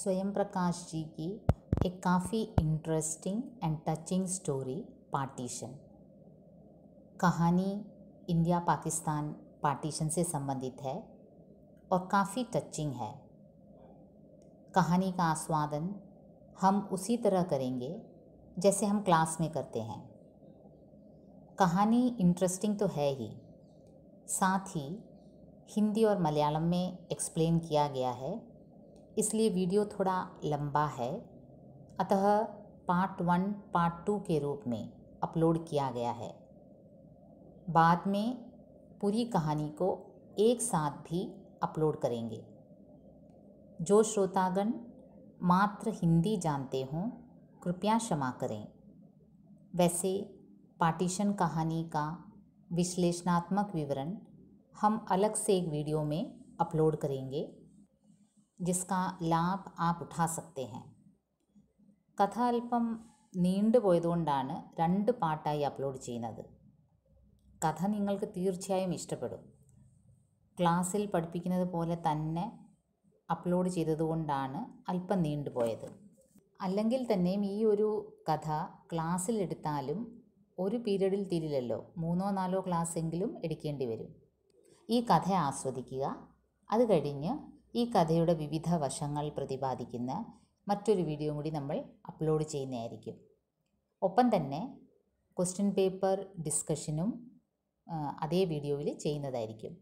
स्वयं प्रकाश जी की एक काफ़ी interesting and touching story partition. कहानी इंडिया पाकिस्तान पार्टीशन से संबंधित है और काफ़ी टचिंग है। कहानी का आस्वादन हम उसी तरह करेंगे जैसे हम क्लास में करते हैं। कहानी इंटरेस्टिंग तो है ही, साथ ही हिंदी और मलयालम में एक्सप्लेन किया गया है, इसलिए वीडियो थोड़ा लंबा है, अतः पार्ट 1 पार्ट 2 के रूप में अपलोड किया गया है। बाद में पूरी कहानी को एक साथ भी अपलोड करेंगे। जो श्रोतागण मात्र हिंदी जानते हों कृपया क्षमा करें। वैसे पार्टीशन कहानी का विश्लेषणात्मक विवरण हम अलग से एक वीडियो में अपलोड करेंगे, जिसका लाभ आप उठा सकते हैं। കഥ അല്പം നീണ്ടുപോയതുകൊണ്ടാണ് 2 പാർട്ടായി അപ്ലോഡ് ചെയ്യുന്നത്. കഥ നിങ്ങൾക്ക് തീർച്ചയായും ഇഷ്ടപ്പെടും. ക്ലാസ്സിൽ പഠിപ്പിക്കുന്നത് പോലെ തന്നെ അപ്ലോഡ് ചെയ്തതുകൊണ്ടാണ് അല്പം നീണ്ടുപോയത്. അല്ലെങ്കിൽ തന്നെയും ഈ ഒരു കഥ ക്ലാസ്സിൽ എടുത്താലും ഒരു പീരീഡിൽ തീരില്ലല്ലോ, 3-4 ക്ലാസ്സെങ്കിലും എടുക്കേണ്ടി വരും. ഈ കഥ ആസ്വദിക്കുക. അത് കഴിഞ്ഞ് ഈ കഥയുടെ വിവിധ വശങ്ങൾ പ്രതിപാദിക്കുന്ന മറ്റൊരു വീഡിയോ കൂടി നമ്മൾ അപ്ലോഡ് ചെയ്യുന്നതായിരിക്കും. ഒപ്പം തന്നെ ക്വസ്റ്റ്യൻ പേപ്പർ ഡിസ്കഷനും അതേ വീഡിയോയിൽ ചെയ്യുന്നതായിരിക്കും.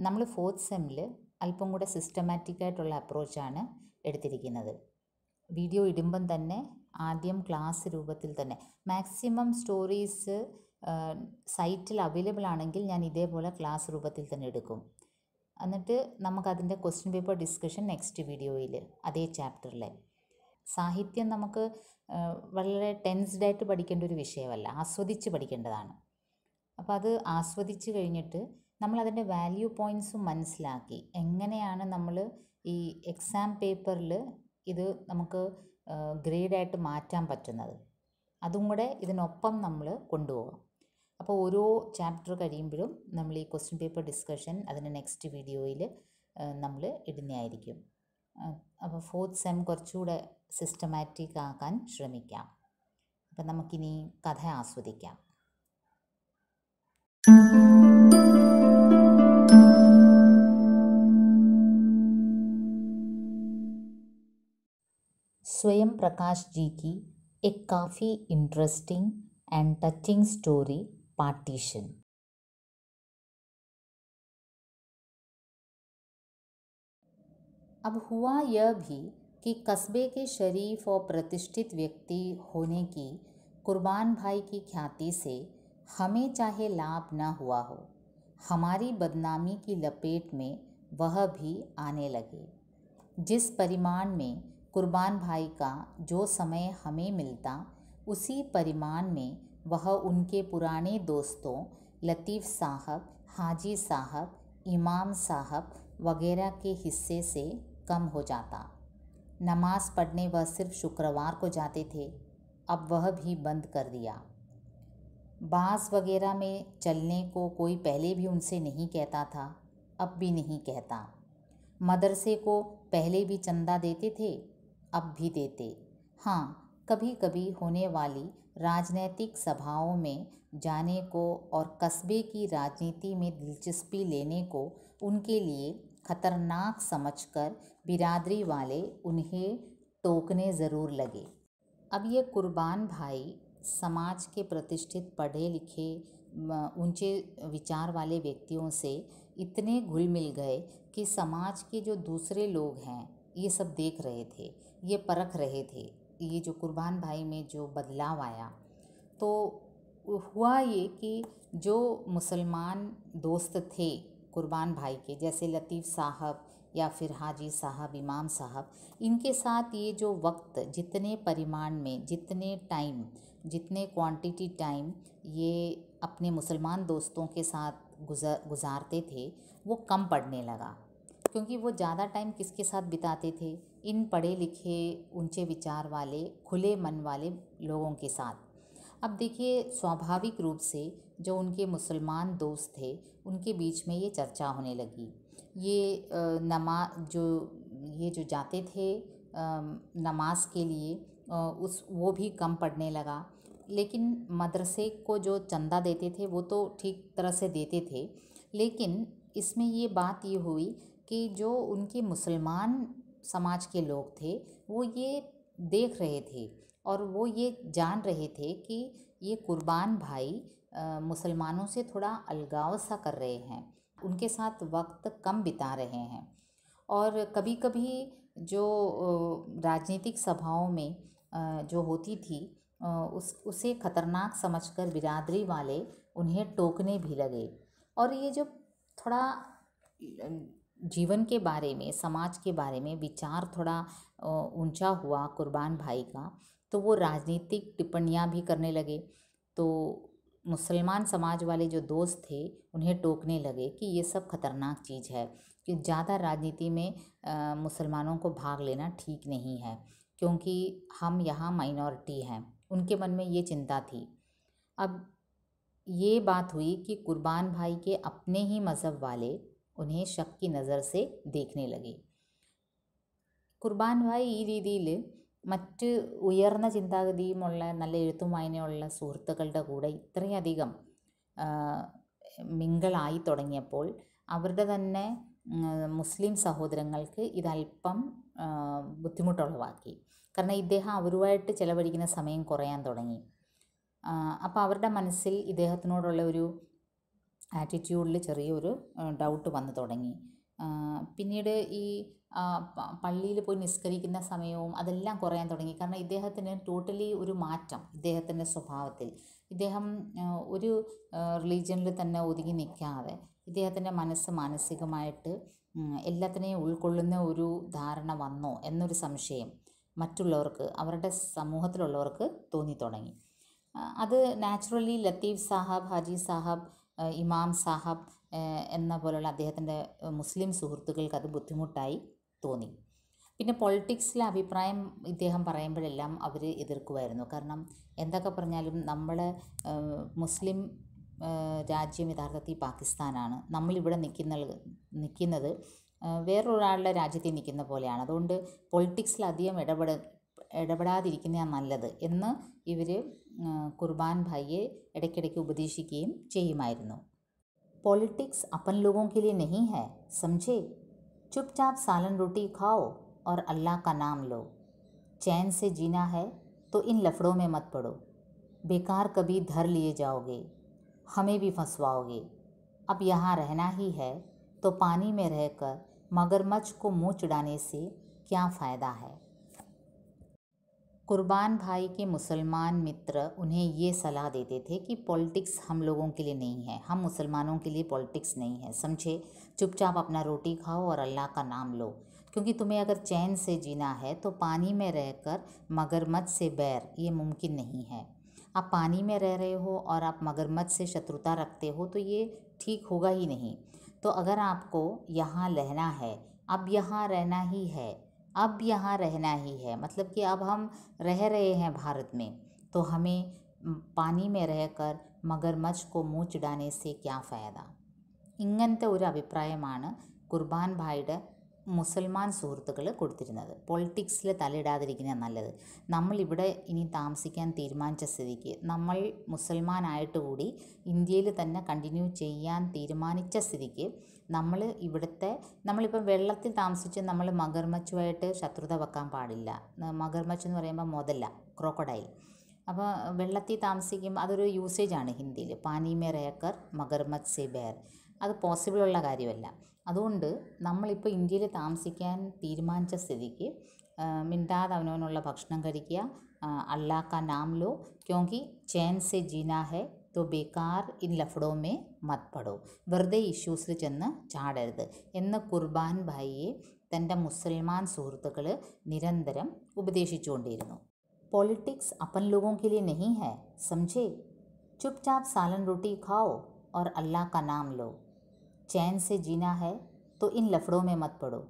നമ്മൾ 4th സെമ്മിൽ അല്പം കൂടെ സിസ്റ്റമാറ്റിക്കായിട്ടുള്ള അപ്രോച്ചാണ് എടുത്തിരിക്കുന്നത്. വീഡിയോ ഇടുമ്പം തന്നെ ആദ്യം ക്ലാസ് രൂപത്തിൽ തന്നെ മാക്സിമം സ്റ്റോറീസ് സൈറ്റിൽ അവൈലബിൾ ആണെങ്കിൽ ഞാൻ ഇതേപോലെ ക്ലാസ് രൂപത്തിൽ തന്നെ എടുക്കും. എന്നിട്ട് നമുക്കതിൻ്റെ ക്വസ്റ്റ്യൻ പേപ്പർ ഡിസ്കഷൻ നെക്സ്റ്റ് വീഡിയോയിൽ അതേ ചാപ്റ്ററിലെ. സാഹിത്യം നമുക്ക് വളരെ ടെൻസ്ഡായിട്ട് പഠിക്കേണ്ട ഒരു വിഷയമല്ല, ആസ്വദിച്ച് പഠിക്കേണ്ടതാണ്. അപ്പോൾ അത് ആസ്വദിച്ച് കഴിഞ്ഞിട്ട് നമ്മളതിൻ്റെ വാല്യൂ പോയിൻറ്റ്സും മനസ്സിലാക്കി എങ്ങനെയാണ് നമ്മൾ ഈ എക്സാം പേപ്പറിൽ ഇത് നമുക്ക് ഗ്രേഡായിട്ട് മാറ്റാൻ പറ്റുന്നത്, അതും കൂടെ ഇതിനൊപ്പം നമ്മൾ കൊണ്ടുപോകാം. അപ്പോൾ ഓരോ ചാപ്റ്റർ കഴിയുമ്പോഴും നമ്മൾ ഈ ക്വസ്റ്റ്യൻ പേപ്പർ ഡിസ്കഷൻ അതിൻ്റെ നെക്സ്റ്റ് വീഡിയോയിൽ നമ്മൾ ഇടുന്നതായിരിക്കും. അപ്പോൾ 4th സെം കുറച്ചുകൂടെ സിസ്റ്റമാറ്റിക് ആക്കാൻ ശ്രമിക്കാം. അപ്പം നമുക്കിനി കഥ ആസ്വദിക്കാം. स्वयं प्रकाश जी की एक काफ़ी interesting and touching story partition. अब हुआ यह भी कि कस्बे के शरीफ और प्रतिष्ठित व्यक्ति होने की कुर्बान भाई की ख्याति से हमें चाहे लाभ न हुआ हो, हमारी बदनामी की लपेट में वह भी आने लगे। जिस परिमाण में कुर्बान भाई का जो समय हमें मिलता, उसी परिमाण में वह उनके पुराने दोस्तों लतीफ़ साहब, हाजी साहब, इमाम साहब वगैरह के हिस्से से कम हो जाता। नमाज़ पढ़ने वह सिर्फ शुक्रवार को जाते थे, अब वह भी बंद कर दिया। बाज़ वगैरह में चलने को कोई पहले भी उनसे नहीं कहता था, अब भी नहीं कहता। मदरसे को पहले भी चंदा देते थे, अब भी देते। हाँ, कभी कभी होने वाली राजनैतिक सभाओं में जाने को और कस्बे की राजनीति में दिलचस्पी लेने को उनके लिए खतरनाक समझकर बिरादरी वाले उन्हें टोकने ज़रूर लगे। अब ये कुर्बान भाई समाज के प्रतिष्ठित पढ़े लिखे ऊंचे विचार वाले व्यक्तियों से इतने घुल मिल गए कि समाज के जो दूसरे लोग हैं ये सब देख रहे थे, ये परख रहे थे ये जो कुर्बान भाई में जो बदलाव आया। तो हुआ ये कि जो मुसलमान दोस्त थे कुर्बान भाई के, जैसे लतीफ़ साहब या फिर हाजी साहब, इमाम साहब, इनके साथ ये जो वक्त जितने परिमाण में, जितने टाइम, जितने क्वांटिटी टाइम ये अपने मुसलमान दोस्तों के साथ गुजारते थे वो कम पड़ने लगा, क्योंकि वो ज़्यादा टाइम किसके साथ बिताते थे, इन पढ़े लिखे ऊंचे विचार वाले खुले मन वाले लोगों के साथ। अब देखिए स्वाभाविक रूप से जो उनके मुसलमान दोस्त थे उनके बीच में ये चर्चा होने लगी। ये जो जाते थे नमाज के लिए वो भी कम पड़ने लगा। लेकिन मदरसे को जो चंदा देते थे वो तो ठीक तरह से देते थे, लेकिन इसमें ये बात ये हुई कि जो उनके मुसलमान समाज के लोग थे वो ये देख रहे थे और वो ये जान रहे थे कि ये कुर्बान भाई मुसलमानों से थोड़ा अलगाव सा कर रहे हैं, उनके साथ वक्त कम बिता रहे हैं। और कभी कभी जो राजनीतिक सभाओं में जो होती थी उसे खतरनाक समझकर बिरादरी वाले उन्हें टोकने भी लगे। और ये जो थोड़ा जीवन के बारे में, समाज के बारे में विचार थोड़ा ऊंचा हुआ कुर्बान भाई का, तो वो राजनीतिक टिप्पणियाँ भी करने लगे। तो मुसलमान समाज वाले जो दोस्त थे उन्हें टोकने लगे कि ये सब खतरनाक चीज़ है, कि ज़्यादा राजनीति में मुसलमानों को भाग लेना ठीक नहीं है, क्योंकि हम यहाँ माइनॉरिटी हैं। उनके मन में ये चिंता थी। अब ये बात हुई कि कुर्बान भाई के अपने ही मज़हब वाले उन्हें शक की नज़र से देखने लगे। കുർബാൻ ഭായ് ഈ രീതിയിൽ മറ്റ് ഉയർന്ന ചിന്താഗതിയുമുള്ള നല്ല എഴുത്തും വായനയുള്ള സുഹൃത്തുക്കളുടെ കൂടെ ഇത്രയധികം മിങ്കിളായി തുടങ്ങിയപ്പോൾ അവരുടെ തന്നെ മുസ്ലിം സഹോദരങ്ങൾക്ക് ഇതല്പം ബുദ്ധിമുട്ടുളവാക്കി. കാരണം ഇദ്ദേഹം അവരുമായിട്ട് ചിലവഴിക്കുന്ന സമയം കുറയാൻ തുടങ്ങി. അപ്പോൾ അവരുടെ മനസ്സിൽ ഇദ്ദേഹത്തിനോടുള്ള ഒരു ആറ്റിറ്റ്യൂഡിൽ ചെറിയൊരു ഡൗട്ട് വന്നു തുടങ്ങി. പിന്നീട് ഈ പള്ളിയിൽ പോയി നിസ്കരിക്കുന്ന സമയവും അതെല്ലാം കുറയാൻ തുടങ്ങി. കാരണം ഇദ്ദേഹത്തിന് ടോട്ടലി ഒരു മാറ്റം ഇദ്ദേഹത്തിൻ്റെ സ്വഭാവത്തിൽ. ഇദ്ദേഹം ഒരു റിലീജിയനിൽ തന്നെ ഒതുങ്ങി നിൽക്കാതെ ഇദ്ദേഹത്തിൻ്റെ മനസ്സ് മാനസികമായിട്ട് എല്ലാത്തിനെയും ഉൾക്കൊള്ളുന്ന ഒരു ധാരണ വന്നോ എന്നൊരു സംശയം മറ്റുള്ളവർക്ക്, അവരുടെ സമൂഹത്തിലുള്ളവർക്ക് തോന്നി തുടങ്ങി. അത് നാച്ചുറലി ലത്തീഫ് സാഹബ്, ഹാജി സാഹബ്, ഇമാം സാഹബ് എന്ന പോലുള്ള അദ്ദേഹത്തിൻ്റെ മുസ്ലിം സുഹൃത്തുക്കൾക്ക് അത് ബുദ്ധിമുട്ടായി തോന്നി. പിന്നെ പൊളിറ്റിക്സിലെ അഭിപ്രായം ഇദ്ദേഹം പറയുമ്പോഴെല്ലാം അവർ എതിർക്കുമായിരുന്നു. കാരണം എന്തൊക്കെ പറഞ്ഞാലും നമ്മളെ മുസ്ലിം രാജ്യം യഥാർത്ഥത്തിൽ പാകിസ്ഥാനാണ്, നമ്മളിവിടെ നിൽക്കുന്നത് വേറൊരാളുടെ രാജ്യത്തിൽ നിൽക്കുന്ന പോലെയാണ്. അതുകൊണ്ട് പൊളിറ്റിക്സിൽ അധികം ഇടപെടാതിരിക്കുന്നതാണ് നല്ലത് എന്ന് ഇവർ കുർബാൻ ഭായിയെ ഇടയ്ക്കിടയ്ക്ക് ഉപദേശിക്കുകയും ചെയ്യുമായിരുന്നു. पॉलिटिक्स अपन लोगों के लिए नहीं है, समझे। चुपचाप सालन रोटी खाओ और अल्लाह का नाम लो। चैन से जीना है तो इन लफड़ों में मत पड़ो, बेकार कभी धर लिए जाओगे, हमें भी फंसवाओगे। अब यहाँ रहना ही है तो पानी में रहकर मगरमच्छ को मुँह चिढ़ाने से क्या फ़ायदा है। कुर्बान भाई के मुसलमान मित्र उन्हें ये सलाह देते थे कि पॉलिटिक्स हम लोगों के लिए नहीं है, हम मुसलमानों के लिए पॉलिटिक्स नहीं है, समझे। चुपचाप अपना रोटी खाओ और अल्लाह का नाम लो, क्योंकि तुम्हें अगर चैन से जीना है तो पानी में रहकर मगरमच्छ से बैर ये मुमकिन नहीं है। आप पानी में रह रहे हो और आप मगरमच्छ से शत्रुता रखते हो तो ये ठीक होगा ही नहीं। तो अगर आपको यहाँ रहना है, अब यहाँ रहना ही है, अब यहाँ रहना ही है, मतलब कि अब हम रह रहे हैं भारत में, तो हमें पानी में रहकर मगरमच्छ को मुँह चिढ़ाने से क्या फ़ायदा। ഇങ്ങനത്തെ ഒരു അഭിപ്രായമാണ് കുർബാൻ ഭായിയുടെ മുസൽമാൻ സുഹൃത്തുക്കൾ കൊടുത്തിരുന്നത്. പൊളിറ്റിക്സിൽ തലയിടാതിരിക്കുന്നത് നല്ലത്. നമ്മളിവിടെ ഇനി താമസിക്കാൻ തീരുമാനിച്ച സ്ഥിതിക്ക്, നമ്മൾ മുസൽമാനായിട്ട് കൂടി ഇന്ത്യയിൽ തന്നെ കണ്ടിന്യൂ ചെയ്യാൻ തീരുമാനിച്ച സ്ഥിതിക്ക് നമ്മളിപ്പം വെള്ളത്തിൽ താമസിച്ച് നമ്മൾ മഗർമച്ചുമായിട്ട് ശത്രുത വെക്കാൻ പാടില്ല. മഗർമച്ച് എന്ന് പറയുമ്പോൾ മുതല, ക്രോക്കഡൈൽ. അപ്പോൾ വെള്ളത്തിൽ താമസിക്കുമ്പോൾ അതൊരു യൂസേജാണ് ഹിന്ദിയിൽ, പാനി മേ റേക്കർ മഗർമച്ച് സെ ബേർ. അത് പോസിബിളുള്ള കാര്യമല്ല. അതുകൊണ്ട് നമ്മളിപ്പോൾ ഇന്ത്യയിൽ താമസിക്കാൻ തീരുമാനിച്ച സ്ഥിതിക്ക് മിണ്ടാതെ അവനവനുള്ള ഭക്ഷണം കഴിക്കുക, അല്ലാ കാ നാം ലോ, ക്യോങ്കി ചൈൻ സെ ജീനാ ഹെ तो बेकार इन लफड़ों में मत पड़ो, വെറുതെ ഇഷ്യൂസിൽ ചെന്ന് ചാടരുത് എന്ന് കുർബാൻ ഭായിയെ തൻ്റെ മുസൽമാൻ സുഹൃത്തുക്കൾ നിരന്തരം ഉപദേശിച്ചുകൊണ്ടിരുന്നു. पॉलिटिक्स अपन लोगों के लिए नहीं है, समझे। चुपचाप सालन रोटी खाओ और अल्लाह का नाम लो। चैन से जीना है तो इन लफड़ों में मत पड़ो,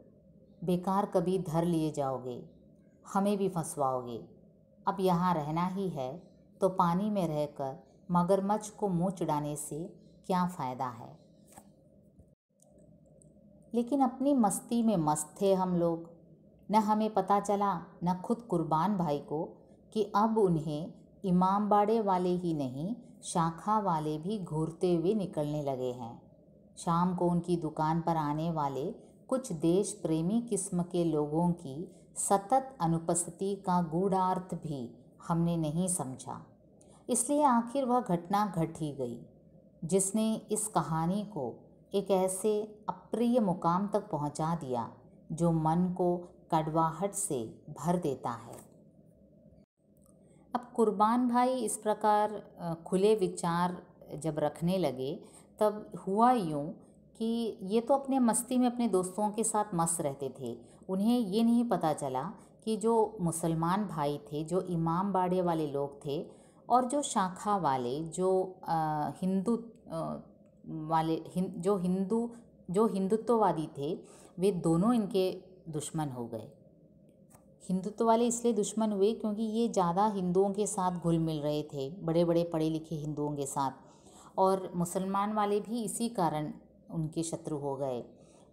बेकार कभी धर लिए जाओगे, हमें भी फंसवाओगे। अब यहाँ रहना ही है तो पानी में रहकर मगरमच्छ को मुँह चिढ़ाने से क्या फ़ायदा है। लेकिन अपनी मस्ती में मस्त थे हम लोग। न हमें पता चला, न खुद कुर्बान भाई को, कि अब उन्हें इमामबाड़े वाले ही नहीं, शाखा वाले भी घूरते हुए निकलने लगे हैं। शाम को उनकी दुकान पर आने वाले कुछ देश प्रेमी किस्म के लोगों की सतत अनुपस्थिति का गूढ़ार्थ भी हमने नहीं समझा। इसलिए आखिर वह घटना घट ही गई जिसने इस कहानी को एक ऐसे अप्रिय मुकाम तक पहुंचा दिया जो मन को कड़वाहट से भर देता है। अब कुर्बान भाई इस प्रकार खुले विचार जब रखने लगे, तब हुआ यूँ कि ये तो अपने मस्ती में अपने दोस्तों के साथ मस्त रहते थे। उन्हें ये नहीं पता चला कि जो मुसलमान भाई थे, जो इमाम बाड़े वाले लोग थे, और जो शाखा वाले, जो हिंदू वाले जो हिंदुत्ववादी थे, वे दोनों इनके दुश्मन हो गए। हिंदुत्व वाले इसलिए दुश्मन हुए क्योंकि ये ज़्यादा हिंदुओं के साथ घुल मिल रहे थे, बड़े बड़े पढ़े लिखे हिंदुओं के साथ, और मुसलमान वाले भी इसी कारण उनके शत्रु हो गए।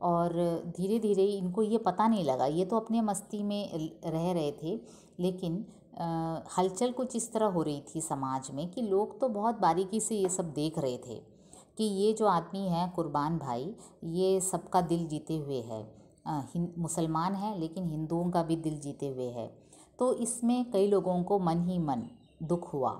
और धीरे धीरे इनको ये पता नहीं लगा, ये तो अपने मस्ती में रह रहे थे, लेकिन हलचल कुछ इस तरह हो रही थी समाज में कि लोग तो बहुत बारीकी से ये सब देख रहे थे कि ये जो आदमी है कुर्बान भाई, ये सबका दिल जीते हुए है। मुसलमान है लेकिन हिंदुओं का भी दिल जीते हुए है। तो इसमें कई लोगों को मन ही मन दुख हुआ,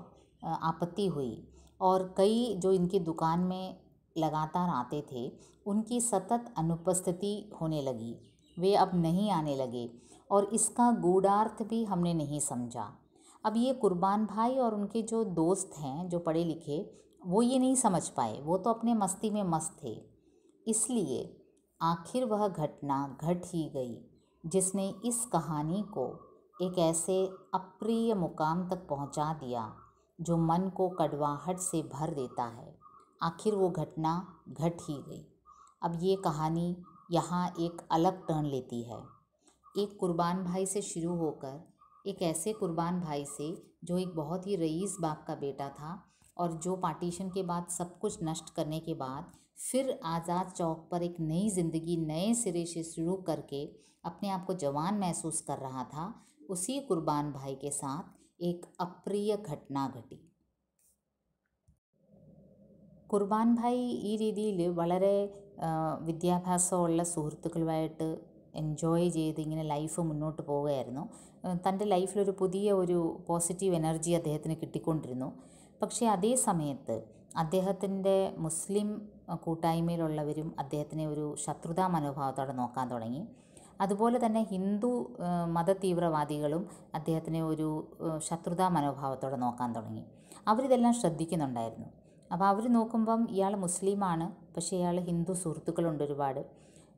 आपत्ति हुई, और कई जो इनकी दुकान में लगातार आते थे उनकी सतत अनुपस्थिति होने लगी, वे अब नहीं आने लगे, और इसका गूढ़ार्थ भी हमने नहीं समझा। अब ये कुर्बान भाई और उनके जो दोस्त हैं जो पढ़े लिखे, वो ये नहीं समझ पाए, वो तो अपने मस्ती में मस्त थे। इसलिए आखिर वह घटना घट ही गई जिसने इस कहानी को एक ऐसे अप्रिय मुकाम तक पहुंचा दिया जो मन को कड़वाहट से भर देता है। आखिर वो घटना घट ही गई। अब ये कहानी यहाँ एक अलग टर्न लेती है। एक कुर्बान भाई से शुरू होकर एक ऐसे कुर्बान भाई से जो एक बहुत ही रईस बाप का बेटा था, और जो पार्टीशन के बाद सब कुछ नष्ट करने के बाद फिर आज़ाद चौक पर एक नई ज़िंदगी नए सिरे से शुरू करके अपने आप को जवान महसूस कर रहा था, उसी कुर्बान भाई के साथ एक अप्रिय घटना घटी। കുർബാൻ ഭായ് ഈ രീതിയിൽ വളരെ വിദ്യാഭ്യാസമുള്ള സുഹൃത്തുക്കളുമായിട്ട് എൻജോയ് ചെയ്ത് ഇങ്ങനെ ലൈഫ് മുന്നോട്ട് പോവുകയായിരുന്നു. തൻ്റെ ലൈഫിലൊരു പുതിയ ഒരു പോസിറ്റീവ് എനർജി അദ്ദേഹത്തിന് കിട്ടിക്കൊണ്ടിരുന്നു. പക്ഷേ അതേ സമയത്ത് അദ്ദേഹത്തിൻ്റെ മുസ്ലിം കൂട്ടായ്മയിലുള്ളവരും അദ്ദേഹത്തിനെ ഒരു ശത്രുതാ മനോഭാവത്തോടെ നോക്കാൻ തുടങ്ങി. അതുപോലെ തന്നെ ഹിന്ദു മത തീവ്രവാദികളും അദ്ദേഹത്തിനെ ഒരു ശത്രുതാ മനോഭാവത്തോടെ നോക്കാൻ തുടങ്ങി. അവരിതെല്ലാം ശ്രദ്ധിക്കുന്നുണ്ടായിരുന്നു. അപ്പോൾ അവർ നോക്കുമ്പം ഇയാൾ മുസ്ലിമാണ്, പക്ഷേ ഇയാൾ ഹിന്ദു സുഹൃത്തുക്കളുണ്ട് ഒരുപാട്.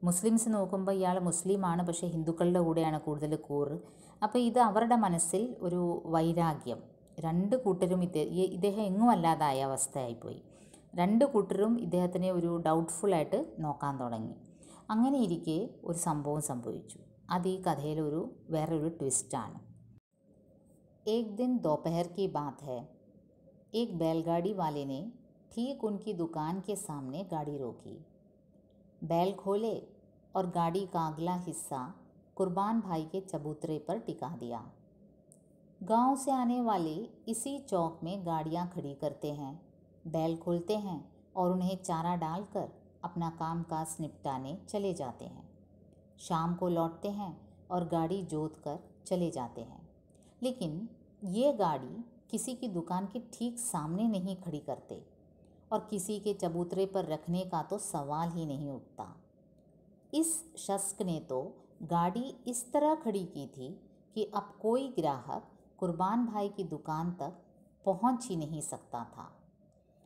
മുസ്ലിംസ് നോക്കുമ്പോൾ ഇയാൾ മുസ്ലിമാണ്, പക്ഷേ ഹിന്ദുക്കളുടെ കൂടെയാണ് കൂടുതൽ കൂറ്. അപ്പോൾ ഇത് അവരുടെ മനസ്സിൽ ഒരു വൈരാഗ്യം, രണ്ട് കൂട്ടരും ഇദ്ദേഹം എങ്ങും അല്ലാതായ അവസ്ഥയായിപ്പോയി. രണ്ട് കൂട്ടരും ഇദ്ദേഹത്തിനെ ഒരു ഡൗട്ട്ഫുള്ളായിട്ട് നോക്കാൻ തുടങ്ങി. അങ്ങനെ ഇരിക്കെ ഒരു സംഭവം സംഭവിച്ചു. അത് ഈ കഥയിലൊരു വേറൊരു ട്വിസ്റ്റാണ്. एक दिन दोपहर की बात है, एक बैलगाड़ी वाले ने ठीक उनकी दुकान के सामने गाड़ी रोकी, बैल खोले और गाड़ी का अगला हिस्सा कुर्बान भाई के चबूतरे पर टिका दिया। गांव से आने वाले इसी चौक में गाड़ियां खड़ी करते हैं, बैल खोलते हैं और उन्हें चारा डालकर अपना काम काज निपटाने चले जाते हैं। शाम को लौटते हैं और गाड़ी जोत कर चले जाते हैं। लेकिन ये गाड़ी किसी की दुकान के ठीक सामने नहीं खड़ी करते, और किसी के चबूतरे पर रखने का तो सवाल ही नहीं उठता। इस शख्स ने तो गाड़ी इस तरह खड़ी की थी कि अब कोई ग्राहक कुर्बान भाई की दुकान तक पहुंच ही नहीं सकता था,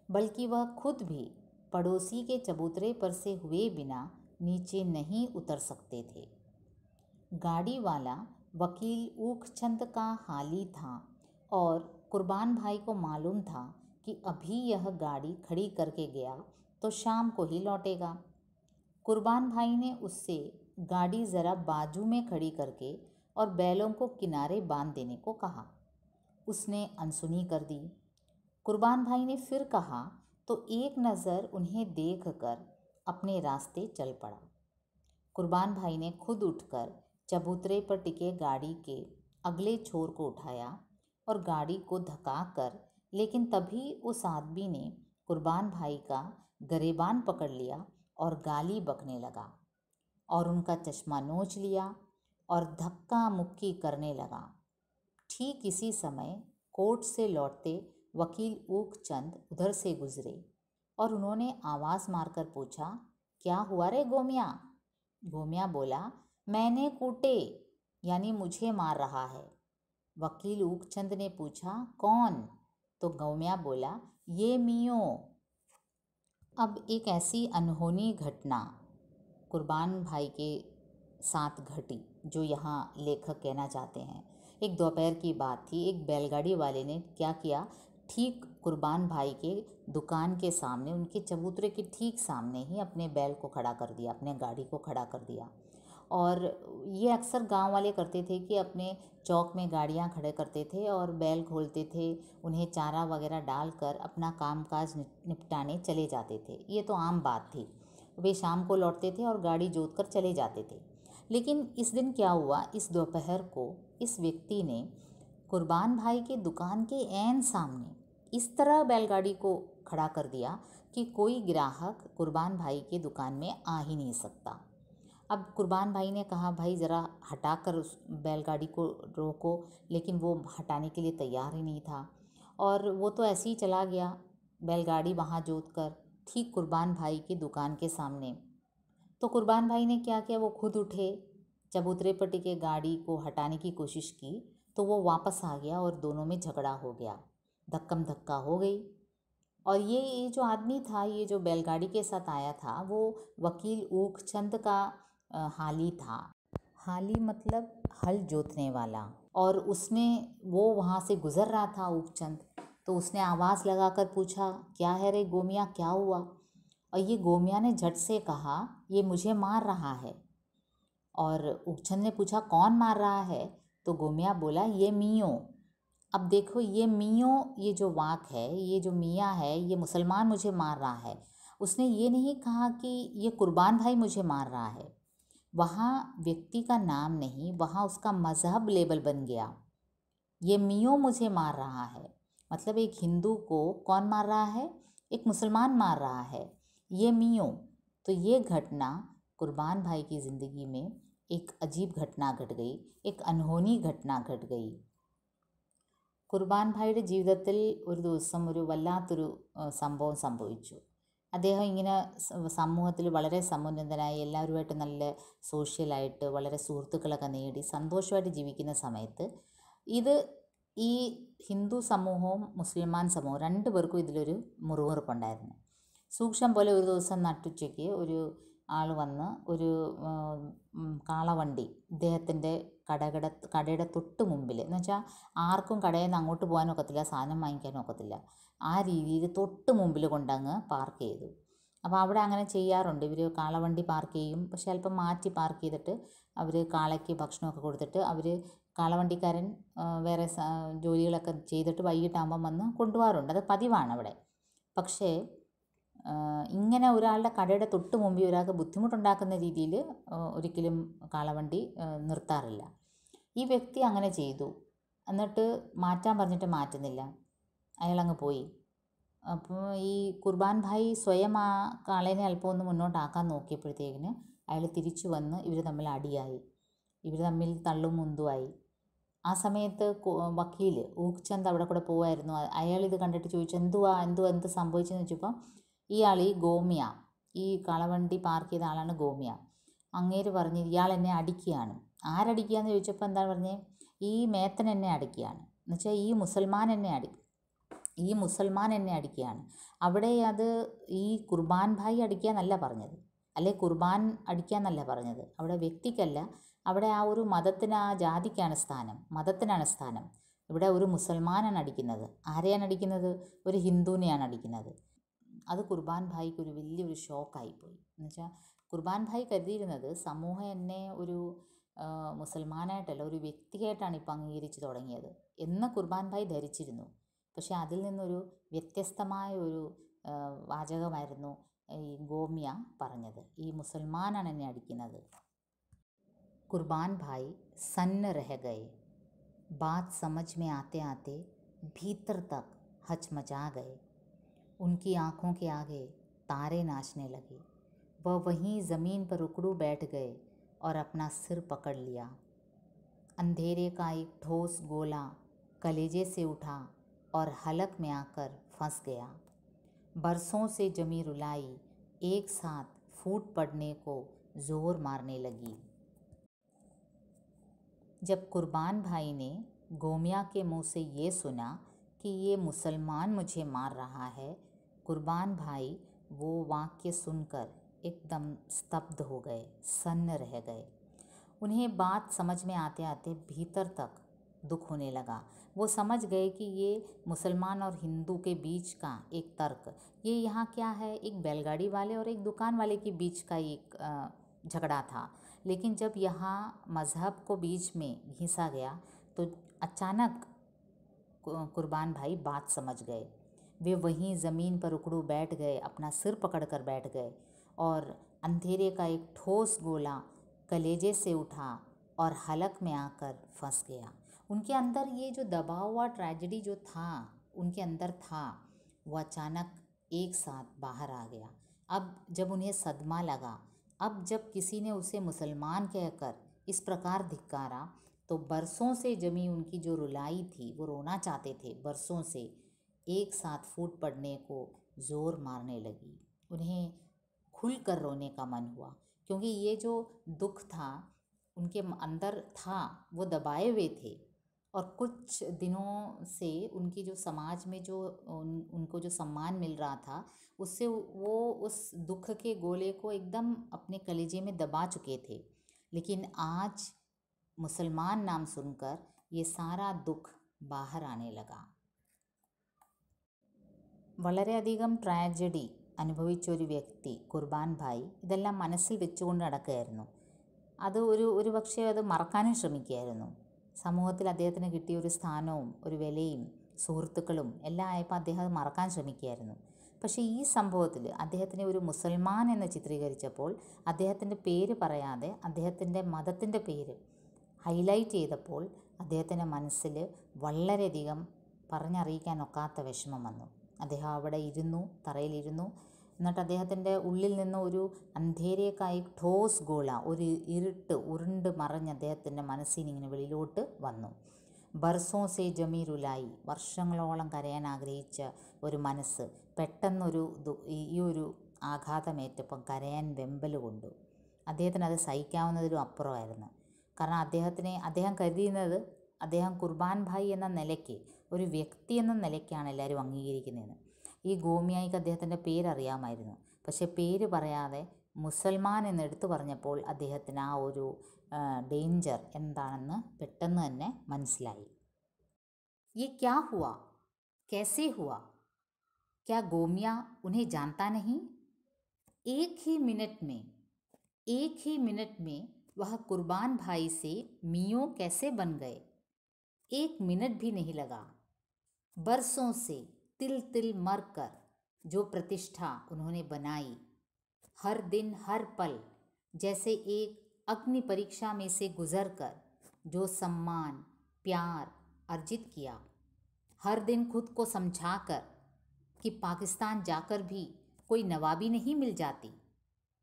बल्कि वह खुद भी पड़ोसी के चबूतरे पर से हुए बिना नीचे नहीं उतर सकते थे। गाड़ी वाला वकील ऊखचंद का हाली था, और कुर्बान भाई को मालूम था कि अभी यह गाड़ी खड़ी करके गया तो शाम को ही लौटेगा। कुर्बान भाई ने उससे गाड़ी ज़रा बाजू में खड़ी करके और बैलों को किनारे बांध देने को कहा। उसने अनसुनी कर दी। कुर्बान भाई ने फिर कहा तो एक नज़र उन्हें देख कर अपने रास्ते चल पड़ा। कुर्बान भाई ने खुद उठकर चबूतरे पर टिके गाड़ी के अगले छोर को उठाया और गाड़ी को धक्का कर, लेकिन तभी उस आदमी ने कुर्बान भाई का गरेबान पकड़ लिया और गाली बकने लगा और उनका चश्मा नोच लिया और धक्का मुक्की करने लगा। ठीक इसी समय कोर्ट से लौटते वकील ऊकचंद उधर से गुजरे और उन्होंने आवाज़ मारकर पूछा, क्या हुआ रे गोमिया? गोमिया बोला, मैंने कूटे, यानी मुझे मार रहा है। वकील ऊकचंद ने पूछा, कौन? तो गोमिया बोला, ये मियों। अब एक ऐसी अनहोनी घटना कुर्बान भाई के साथ घटी जो यहाँ लेखक कहना चाहते हैं। एक दोपहर की बात थी। एक बैलगाड़ी वाले ने क्या किया, ठीक कुर्बान भाई के दुकान के सामने, उनके चबूतरे के ठीक सामने ही अपने बैल को खड़ा कर दिया, अपने गाड़ी को खड़ा कर दिया। और ये अक्सर गांव वाले करते थे कि अपने चौक में गाड़ियां खड़े करते थे और बैल खोलते थे, उन्हें चारा वगैरह डालकर अपना कामकाज निपटाने चले जाते थे। ये तो आम बात थी। वे शाम को लौटते थे और गाड़ी जोत कर चले जाते थे। लेकिन इस दिन क्या हुआ, इस दोपहर को इस व्यक्ति ने कुर्बान भाई के दुकान के ऐन सामने इस तरह बैलगाड़ी को खड़ा कर दिया कि कोई ग्राहक कुर्बान भाई के दुकान में आ ही नहीं सकता। अब कुर्बान भाई ने कहा, भाई ज़रा हटा कर उस बैलगाड़ी को रोको, लेकिन वो हटाने के लिए तैयार ही नहीं था और वो तो ऐसे ही चला गया बैलगाड़ी वहाँ जोत कर ठीक कुर्बान भाई की दुकान के सामने। तो कुर्बान भाई ने क्या किया, वो खुद उठे, चबूतरे पर टिके गाड़ी को हटाने की कोशिश की तो वो वापस आ गया और दोनों में झगड़ा हो गया, धक्कम धक्का हो गई। और ये जो आदमी था, ये जो बैलगाड़ी के साथ आया था, वो वकील ऊकचंद का हाली था। हाली मतलब हल जोतने वाला। और वो वहाँ से गुज़र रहा था ऊकचंद, तो उसने आवाज़ लगाकर पूछा, क्या है रे गोमिया, क्या हुआ? और ये गोमिया ने झट से कहा, ये मुझे मार रहा है। और ऊकचंद ने पूछा, कौन मार रहा है? तो गोमिया बोला, ये मियों। अब देखो, ये मियों, ये जो वाक है, ये जो मियाँ है, ये मुसलमान मुझे मार रहा है। उसने ये नहीं कहा कि ये कुर्बान भाई मुझे मार रहा है। वहाँ व्यक्ति का नाम नहीं, वहाँ उसका मज़हब लेबल बन गया। ये मियों मुझे मार रहा है, मतलब एक हिंदू को कौन मार रहा है? एक मुसलमान मार रहा है, ये मियों। तो ये घटना कुर्बान भाई की ज़िंदगी में एक अजीब घटना घट गई, एक अनहोनी घटना घट गई। കുർബാൻ ഭായിയുടെ ജീവിതത്തിൽ ഒരു ദിവസം ഒരു വല്ലാത്തൊരു സംഭവം സംഭവിച്ചു. അദ്ദേഹം ഇങ്ങനെ സമൂഹത്തിൽ വളരെ സമുന്നതനായി എല്ലാവരുമായിട്ട് നല്ല സോഷ്യലായിട്ട് വളരെ സുഹൃത്തുക്കളൊക്കെ നേടി സന്തോഷമായിട്ട് ജീവിക്കുന്ന സമയത്ത് ഈ ഹിന്ദു സമൂഹവും മുസ്ലിമാൻ സമൂഹവും രണ്ടു പേർക്കും ഇതിലൊരു മുറിവുറുപ്പുണ്ടായിരുന്നു. സൂക്ഷ്മം പോലെ ഒരു ദിവസം നട്ടുച്ചയ്ക്ക് ഒരു ആൾ വന്ന് ഒരു കാളവണ്ടി ഇദ്ദേഹത്തിൻ്റെ കടയുടെ തൊട്ട് മുമ്പിൽ, എന്ന് വെച്ചാൽ ആർക്കും കടയിൽ നിന്ന് അങ്ങോട്ട് പോകാനും ഒക്കത്തില്ല, സാധനം വാങ്ങിക്കാനും ഒക്കത്തില്ല, ആ രീതിയിൽ തൊട്ട് മുമ്പിൽ കൊണ്ടങ്ങ് പാർക്ക് ചെയ്തു. അപ്പോൾ അവിടെ അങ്ങനെ ചെയ്യാറുണ്ട്, ഇവർ കാളവണ്ടി പാർക്ക് ചെയ്യും, പക്ഷേ അല്പം മാറ്റി പാർക്ക് ചെയ്തിട്ട് അവർ കാളയ്ക്ക് ഭക്ഷണമൊക്കെ കൊടുത്തിട്ട് കാളവണ്ടിക്കാരൻ വേറെ ജോലികളൊക്കെ ചെയ്തിട്ട് വൈകിട്ടാകുമ്പം വന്ന് കൊണ്ടുപോകാറുണ്ട്, അത് പതിവാണ് അവിടെ. പക്ഷേ ഇങ്ങനെ ഒരാളുടെ കടയുടെ തൊട്ട് മുമ്പിൽ ഒരാൾക്ക് ബുദ്ധിമുട്ടുണ്ടാക്കുന്ന രീതിയിൽ ഒരിക്കലും കാളവണ്ടി നിർത്താറില്ല. ഈ വ്യക്തി അങ്ങനെ ചെയ്തു. എന്നിട്ട് മാറ്റാൻ പറഞ്ഞിട്ട് മാറ്റുന്നില്ല, അയാളങ്ങ് പോയി. അപ്പോൾ ഈ കുർബാൻ ഭായി സ്വയം ആ കാളേനെ അല്പം ഒന്ന് മുന്നോട്ടാക്കാൻ നോക്കിയപ്പോഴത്തേക്കിന് അയാൾ തിരിച്ചു വന്ന് ഇവർ തമ്മിൽ അടിയായി, ഇവർ തമ്മിൽ തള്ളും മുന്തുമായി. ആ സമയത്ത് വക്കീൽ ഊക്ചന്ദ് അവിടെ കൂടെ പോവായിരുന്നു. അയാളിത് കണ്ടിട്ട് ചോദിച്ചു, എന്ത് സംഭവിച്ചെന്ന് ചോദിച്ചപ്പോൾ ഈ ഗോമിയ, ഈ കാളവണ്ടി പാർക്ക് ചെയ്ത ആളാണ് ഗോമിയ. അങ്ങേര് പറഞ്ഞ്, ഇയാൾ എന്നെ അടിക്കുകയാണ്. ആരടിക്കുകയെന്ന് ചോദിച്ചപ്പോൾ എന്താ പറഞ്ഞേ, ഈ മേത്തൻ എന്നെ അടിക്കുകയാണ്, എന്നുവെച്ചാൽ ഈ മുസൽമാൻ എന്നെ അടിക്കുകയാണ്. അവിടെ അത് ഈ കുർബാൻ ഭായി അടിക്കുക എന്നല്ല പറഞ്ഞത്, അല്ലെ കുർബാൻ അടിക്കുക എന്നല്ല പറഞ്ഞത്, അവിടെ വ്യക്തിക്കല്ല, അവിടെ ആ ഒരു മതത്തിന്, ആ ജാതിക്കാണ് സ്ഥാനം, മതത്തിനാണ് സ്ഥാനം. ഇവിടെ ഒരു മുസൽമാനാണ് അടിക്കുന്നത്. ആരെയാണ് അടിക്കുന്നത്? ഒരു ഹിന്ദുവിനെയാണ് അടിക്കുന്നത്. അത് കുർബാൻ ഭായിക്ക് ഒരു വലിയൊരു ഷോക്കായിപ്പോയി. എന്നുവെച്ചാൽ കുർബാൻ ഭായി കരുതിയിരുന്നത് സമൂഹം എന്നെ ഒരു മുസൽമാനായിട്ടല്ല, ഒരു വ്യക്തിയായിട്ടാണ് ഇപ്പോൾ അംഗീകരിച്ച് തുടങ്ങിയത് എന്ന് കുർബാൻ ഭായി ധരിച്ചിരുന്നു. പക്ഷേ അതിൽ നിന്നൊരു വ്യത്യസ്തമായ ഒരു വാചകമായിരുന്നു ഈ ഗോമിയ പറഞ്ഞത്, ഈ മുസൽമാനാണ് എന്നെ അടിക്കുന്നത്. कुर्बान भाई सन्न रह गए। बात समझ में आते आते भीतर तक हचमचा गए। उनकी आंखों के आगे तारे नाचने लगे। वह वहीं ज़मीन पर उकड़ू बैठ गए और अपना सिर पकड़ लिया। अंधेरे का एक ठोस गोला कलेजे से उठा और हलक में आकर फंस गया। बरसों से जमी रुलाई एक साथ फूट पड़ने को जोर मारने लगी। जब कुर्बान भाई ने गोमिया के मुंह से ये सुना कि ये मुसलमान मुझे मार रहा है, कुर्बान भाई वो वाक्य सुनकर एकदम स्तब्ध हो गए, सन्न रह गए। उन्हें बात समझ में आते आते भीतर तक दुख होने लगा। वो समझ गए कि ये मुसलमान और हिंदू के बीच का एक तर्क, ये यहाँ क्या है, एक बैलगाड़ी वाले और एक दुकान वाले के बीच का एक झगड़ा था। लेकिन जब यहाँ मज़हब को बीच में घिसा गया तो अचानक कुर्बान भाई बात समझ गए। वे वहीं ज़मीन पर उकड़ू बैठ गए, अपना सिर पकड़कर बैठ गए और अंधेरे का एक ठोस गोला कलेजे से उठा और हलक में आकर फंस गया। उनके अंदर ये जो दबा हुआ ट्रेजेडी जो था उनके अंदर था, वो अचानक एक साथ बाहर आ गया। अब जब उन्हें सदमा लगा, अब जब किसी ने उसे मुसलमान कहकर इस प्रकार धिक्कारा, तो बरसों से जमी उनकी जो रुलाई थी, वो रोना चाहते थे बरसों से, एक साथ फूट पड़ने को ज़ोर मारने लगी। उन्हें खुलकर रोने का मन हुआ, क्योंकि ये जो दुख था उनके अंदर था, वो दबाए हुए थे। और कुछ दिनों से उनकी जो समाज में जो उनको जो सम्मान मिल रहा था, उससे वो उस दुख के गोले को एकदम अपने कलेजे में दबा चुके थे। लेकिन आज मुसलमान नाम सुनकर ये सारा दुख बाहर आने लगा. വളരെയധികം ട്രാജഡി അനുഭവിച്ചൊരു വ്യക്തി കുർബാൻ ഭായ് ഇതെല്ലാം മനസ്സിൽ വെച്ചുകൊണ്ട് നടക്കുകയായിരുന്നു. അത് ഒരു പക്ഷേ അത് മറക്കാനും ശ്രമിക്കുകയായിരുന്നു. സമൂഹത്തിൽ അദ്ദേഹത്തിന് കിട്ടിയ ഒരു സ്ഥാനവും ഒരു വിലയും സുഹൃത്തുക്കളും എല്ലാം ആയപ്പോൾ അദ്ദേഹം അത് മറക്കാൻ ശ്രമിക്കുകയായിരുന്നു. പക്ഷേ ഈ സംഭവത്തിൽ അദ്ദേഹത്തിനെ ഒരു മുസൽമാൻ എന്ന് ചിത്രീകരിച്ചപ്പോൾ അദ്ദേഹത്തിൻ്റെ പേര് പറയാതെ അദ്ദേഹത്തിൻ്റെ മതത്തിൻ്റെ പേര് ഹൈലൈറ്റ് ചെയ്തപ്പോൾ അദ്ദേഹത്തിൻ്റെ മനസ്സിൽ വളരെയധികം പറഞ്ഞറിയിക്കാനൊക്കാത്ത വിഷമം വന്നു. അദ്ദേഹം അവിടെ ഇരുന്നു, തറയിലിരുന്നു. എന്നിട്ട് അദ്ദേഹത്തിൻ്റെ ഉള്ളിൽ നിന്ന് ഒരു അന്ധേരേക്കായി ഠോസ് ഗോള, ഒരു ഇരുട്ട് ഉരുണ്ട് മറഞ്ഞ് അദ്ദേഹത്തിൻ്റെ മനസ്സിൽ ഇങ്ങനെ വെളിയിലോട്ട് വന്നു. ബർസോ സേ ജമീറുലായി, വർഷങ്ങളോളം കരയാൻ ആഗ്രഹിച്ച ഒരു മനസ്സ് പെട്ടെന്നൊരു ഈ ഒരു ആഘാതമേറ്റപ്പം കരയാൻ വെമ്പൽ കൊണ്ടു. അദ്ദേഹത്തിന് അത് സഹിക്കാവുന്നതിലും അപ്പുറമായിരുന്നു. കാരണം അദ്ദേഹം കരുതിയിരുന്നത് അദ്ദേഹം കുർബാൻ ഭായ് എന്ന നിലയ്ക്ക്, ഒരു വ്യക്തി എന്ന നിലയ്ക്കാണ് എല്ലാവരും അംഗീകരിക്കുന്നതെന്ന്. ഈ ഗോമിയായിക്ക് അദ്ദേഹത്തിൻ്റെ പേരറിയാമായിരുന്നു. പക്ഷേ പേര് പറയാതെ മുസൽമാൻ എന്നെടുത്തു പറഞ്ഞപ്പോൾ അദ്ദേഹത്തിന് ആ ഒരു ഡേഞ്ചർ എന്താണെന്ന് പെട്ടെന്ന് തന്നെ മനസ്സിലായി. ये क्या हुआ, कैसे हुआ, क्या गोमिया उन्हें जानता नहीं? एक ही मिनट में वह कुर्बान भाई से मियों कैसे बन गए? एक मिनट भी नहीं लगा. बरसों से तिल तिल मर कर जो प्रतिष्ठा उन्होंने बनाई, हर दिन हर पल जैसे एक अग्नि परीक्षा में से गुजर कर जो सम्मान प्यार अर्जित किया, हर दिन खुद को समझाकर कि पाकिस्तान जाकर भी कोई नवाबी नहीं मिल जाती,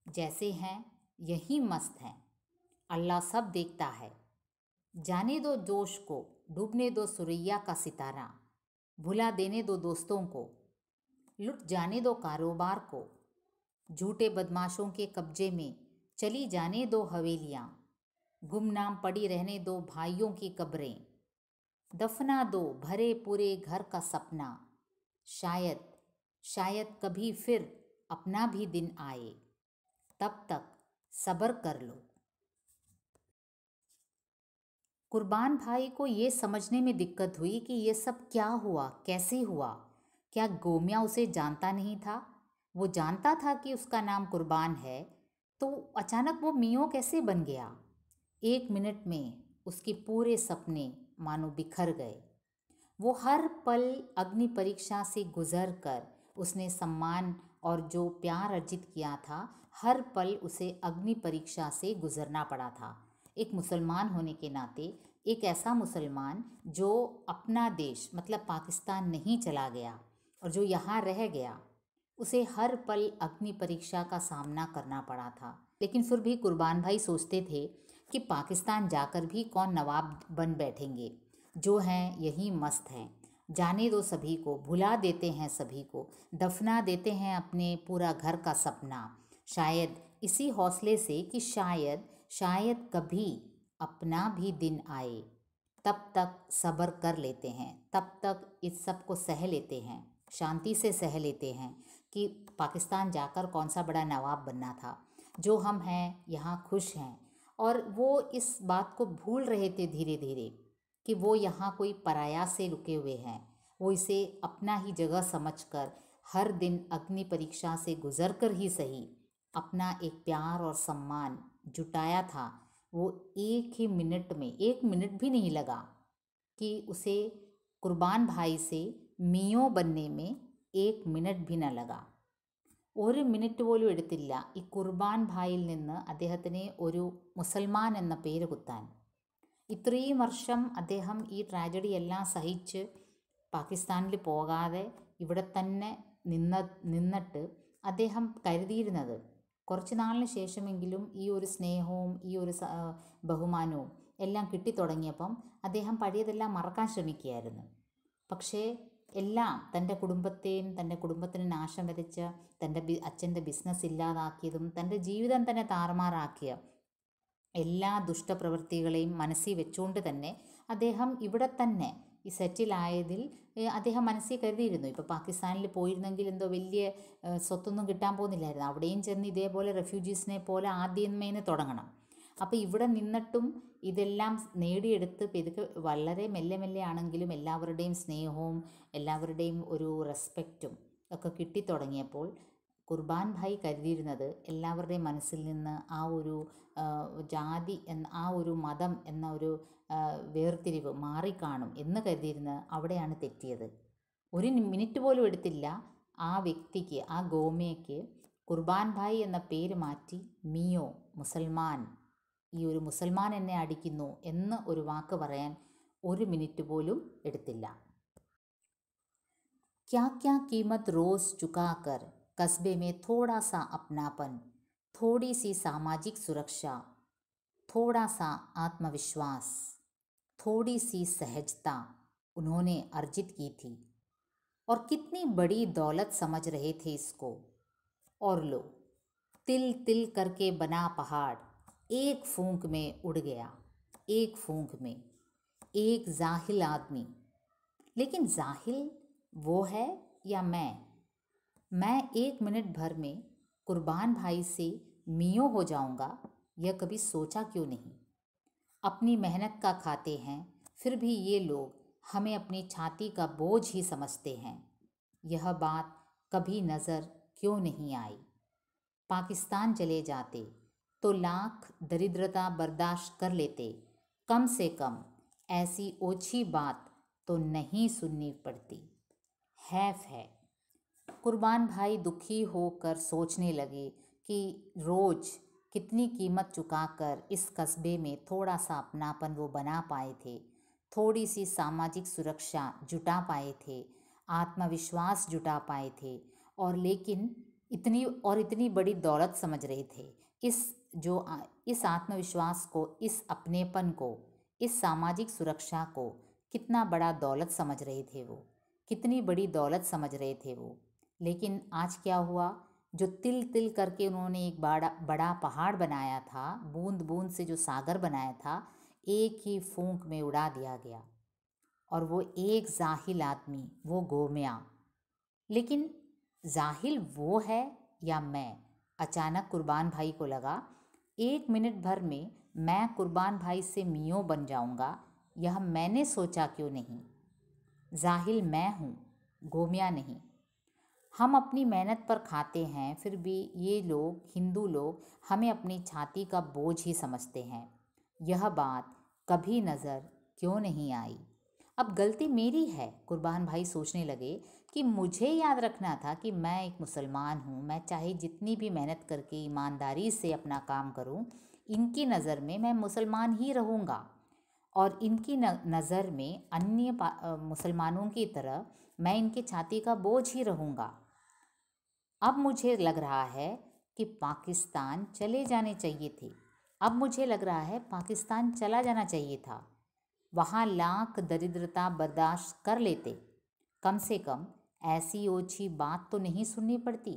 जैसे हैं यही मस्त हैं, अल्लाह सब देखता है, जाने दो जोश को, डूबने दो सुरैया का सितारा, भुला देने दो दोस्तों को, लुट जाने दो कारोबार को, झूठे बदमाशों के कब्जे में चली जाने दो हवेलियाँ, गुमनाम पड़ी रहने दो भाइयों की कब्रें, दफना दो भरे पूरे घर का सपना, शायद कभी फिर अपना भी दिन आए, तब तक सब्र कर लो. कुर्बान भाई को ये समझने में दिक्कत हुई कि ये सब क्या हुआ, कैसे हुआ. क्या गोमिया उसे जानता नहीं था? वो जानता था कि उसका नाम कुर्बान है, तो अचानक वो मियों कैसे बन गया? एक मिनट में उसके पूरे सपने मानो बिखर गए. वो हर पल अग्नि परीक्षा से गुजर कर उसने सम्मान और जो प्यार अर्जित किया था, हर पल उसे अग्नि परीक्षा से गुजरना पड़ा था. एक मुसलमान होने के नाते, एक ऐसा मुसलमान जो अपना देश मतलब पाकिस्तान नहीं चला गया और जो यहाँ रह गया, उसे हर पल अग्नि परीक्षा का सामना करना पड़ा था। लेकिन फिर भी कुर्बान भाई सोचते थे कि पाकिस्तान जाकर भी कौन नवाब बन बैठेंगे, जो हैं यही मस्त हैं, जाने दो सभी को, भुला देते हैं सभी को, दफना देते हैं अपने पूरा घर का सपना, शायद इसी हौसले से कि शायद कभी अपना भी दिन आए, तब तक सब्र कर लेते हैं, तब तक इस सब को सह लेते हैं, शांति से सह लेते हैं कि पाकिस्तान जाकर कौन सा बड़ा नवाब बनना था, जो हम हैं यहाँ खुश हैं। और वो इस बात को भूल रहे थे धीरे धीरे कि वो यहाँ कोई पराया से रुके हुए हैं। वो इसे अपना ही जगह समझकर हर दिन अग्नि परीक्षा से गुजर कर ही सही अपना एक प्यार और सम्मान जुटाया था। वो एक ही मिनट में, 1 मिनट भी नहीं लगा कि उसे कुर्बान भाई से മിയോ बनने में 1 മിനിറ്റ് भी न लगा. 1 മിനിറ്റ് പോലും എടുത്തില്ല ഈ കുർബാൻ ഭായിൽ നിന്ന് അദ്ദേഹത്തിന് ഒരു മുസൽമാൻ എന്ന പേര് കുത്താൻ. ഇത്രയും വർഷം അദ്ദേഹം ഈ ട്രാജഡി എല്ലാം സഹിച്ച് പാകിസ്ഥാനിൽ പോകാതെ ഇവിടെ തന്നെ നിന്നിട്ട് അദ്ദേഹം കരുതിയിരുന്നത് കുറച്ച് നാളിന് ശേഷമെങ്കിലും ഈ ഒരു സ്നേഹവും ഈ ഒരു ബഹുമാനവും എല്ലാം കിട്ടിത്തുടങ്ങിയപ്പം അദ്ദേഹം പഴയതെല്ലാം മറക്കാൻ ശ്രമിക്കുകയായിരുന്നു. പക്ഷേ എല്ലാം തൻ്റെ കുടുംബത്തെയും തൻ്റെ കുടുംബത്തിന് നാശം വിതച്ച തൻ്റെ അച്ഛൻ്റെ ബിസിനസ് ഇല്ലാതാക്കിയതും തൻ്റെ ജീവിതം തന്നെ താറുമാറാക്കിയ എല്ലാ ദുഷ്ടപ്രവൃത്തികളെയും മനസ്സിൽ വെച്ചുകൊണ്ട് തന്നെ അദ്ദേഹം ഇവിടെ തന്നെ ഈ സെറ്റിലായതിൽ അദ്ദേഹം മനസ്സിൽ കരുതിയിരുന്നു ഇപ്പോൾ പാകിസ്ഥാനിൽ പോയിരുന്നെങ്കിൽ എന്തോ വലിയ സ്വത്തൊന്നും കിട്ടാൻ പോകുന്നില്ലായിരുന്നു. അവിടെയും ചെന്ന് ഇതേപോലെ റെഫ്യൂജീസിനെ പോലെ ആദ്യമേന്ന് തുടങ്ങണം. അപ്പോൾ ഇവിടെ നിന്നിട്ടും ഇതെല്ലാം നേടിയെടുത്ത് പെതുക്കെ വളരെ മെല്ലെ മെല്ലെ ആണെങ്കിലും എല്ലാവരുടെയും സ്നേഹവും എല്ലാവരുടെയും ഒരു റെസ്പെക്റ്റും ഒക്കെ കിട്ടിത്തുടങ്ങിയപ്പോൾ കുർബാൻ ഭായി കരുതിയിരുന്നത് എല്ലാവരുടെയും മനസ്സിൽ നിന്ന് ആ ഒരു ജാതി ആ ഒരു മതം എന്ന ഒരു വേർതിരിവ് മാറിക്കാണും എന്ന് കരുതിയിരുന്നത് അവിടെയാണ് തെറ്റിയത്. 1 മിനിറ്റ് പോലും എടുത്തില്ല ആ വ്യക്തിക്ക്, ആ ഗോമയ്ക്ക് കുർബാൻ ഭായി എന്ന പേര് മാറ്റി മിയോ, മുസൽമാൻ, ഈ ഒരു മുസൽമാൻ എന്നെ അടിക്കുന്നു എന്ന് ഒരു വാക്ക് പറയാൻ 1 മിനിറ്റ് പോലും എടുത്തില്ല. क्या क्या कीमत रोज़ चुकाकर कस्बे में थोड़ा सा अपनापन, थोड़ी सी सामाजिक सुरक्षा, थोड़ा सा आत्मविश्वास, थोड़ी सी सहजता उन्होंने अर्जित की थी और कितनी बड़ी दौलत समझ रहे थे इसको. और लो, तिल तिल करके बना पहाड़ एक फूंक में उड़ गया, एक फूंक में. एक जाहिल आदमी, लेकिन जाहिल वो है या मैं 1 मिनट भर में कुर्बान भाई से मियों हो जाऊंगा, यह कभी सोचा क्यों नहीं. अपनी मेहनत का खाते हैं, फिर भी ये लोग हमें अपनी छाती का बोझ ही समझते हैं. यह बात कभी नज़र क्यों नहीं आई. पाकिस्तान चले जाते तो लाख दरिद्रता बर्दाश्त कर लेते, कम से कम ऐसी ओछी बात तो नहीं सुननी पड़ती. हैफ है. कुर्बान भाई दुखी होकर सोचने लगे कि रोज़ कितनी कीमत चुकाकर इस कस्बे में थोड़ा सा अपनापन वो बना पाए थे, थोड़ी सी सामाजिक सुरक्षा जुटा पाए थे, आत्मविश्वास जुटा पाए थे, और लेकिन इतनी बड़ी दौलत समझ रहे थे. इस आत्मविश्वास को, इस अपनेपन को, इस सामाजिक सुरक्षा को कितना बड़ा दौलत समझ रहे थे वो, कितनी बड़ी दौलत समझ रहे थे वो. लेकिन आज क्या हुआ, जो तिल तिल करके उन्होंने एक बड़ा पहाड़ बनाया था, बूंद बूंद से जो सागर बनाया था, एक ही फूंक में उड़ा दिया गया. और वो एक जाहिल आदमी, वो गोमिया. लेकिन जाहिल वो है या मैं, अचानक कुर्बान भाई को लगा. 1 मिनट भर में मैं कुर्बान भाई से मियों बन जाऊंगा, यह मैंने सोचा क्यों नहीं. जाहिल मैं हूँ, गोमिया नहीं. हम अपनी मेहनत पर खाते हैं, फिर भी ये लोग, हिंदू लोग, हमें अपनी छाती का बोझ ही समझते हैं. यह बात कभी नज़र क्यों नहीं आई. अब गलती मेरी है, कुर्बान भाई सोचने लगे कि मुझे याद रखना था कि मैं एक मुसलमान हूँ. मैं चाहे जितनी भी मेहनत करके ईमानदारी से अपना काम करूँ, इनकी नज़र में मैं मुसलमान ही रहूँगा और इनकी नज़र में अन्य मुसलमानों की तरह मैं इनकी छाती का बोझ ही रहूँगा। अब मुझे लग रहा है कि पाकिस्तान चले जाने चाहिए थे। अब मुझे लग रहा है पाकिस्तान चला जाना चाहिए था। वहाँ लाख दरिद्रता बर्दाश्त कर लेते, कम से कम ऐसी ओछी बात तो नहीं सुननी पड़ती।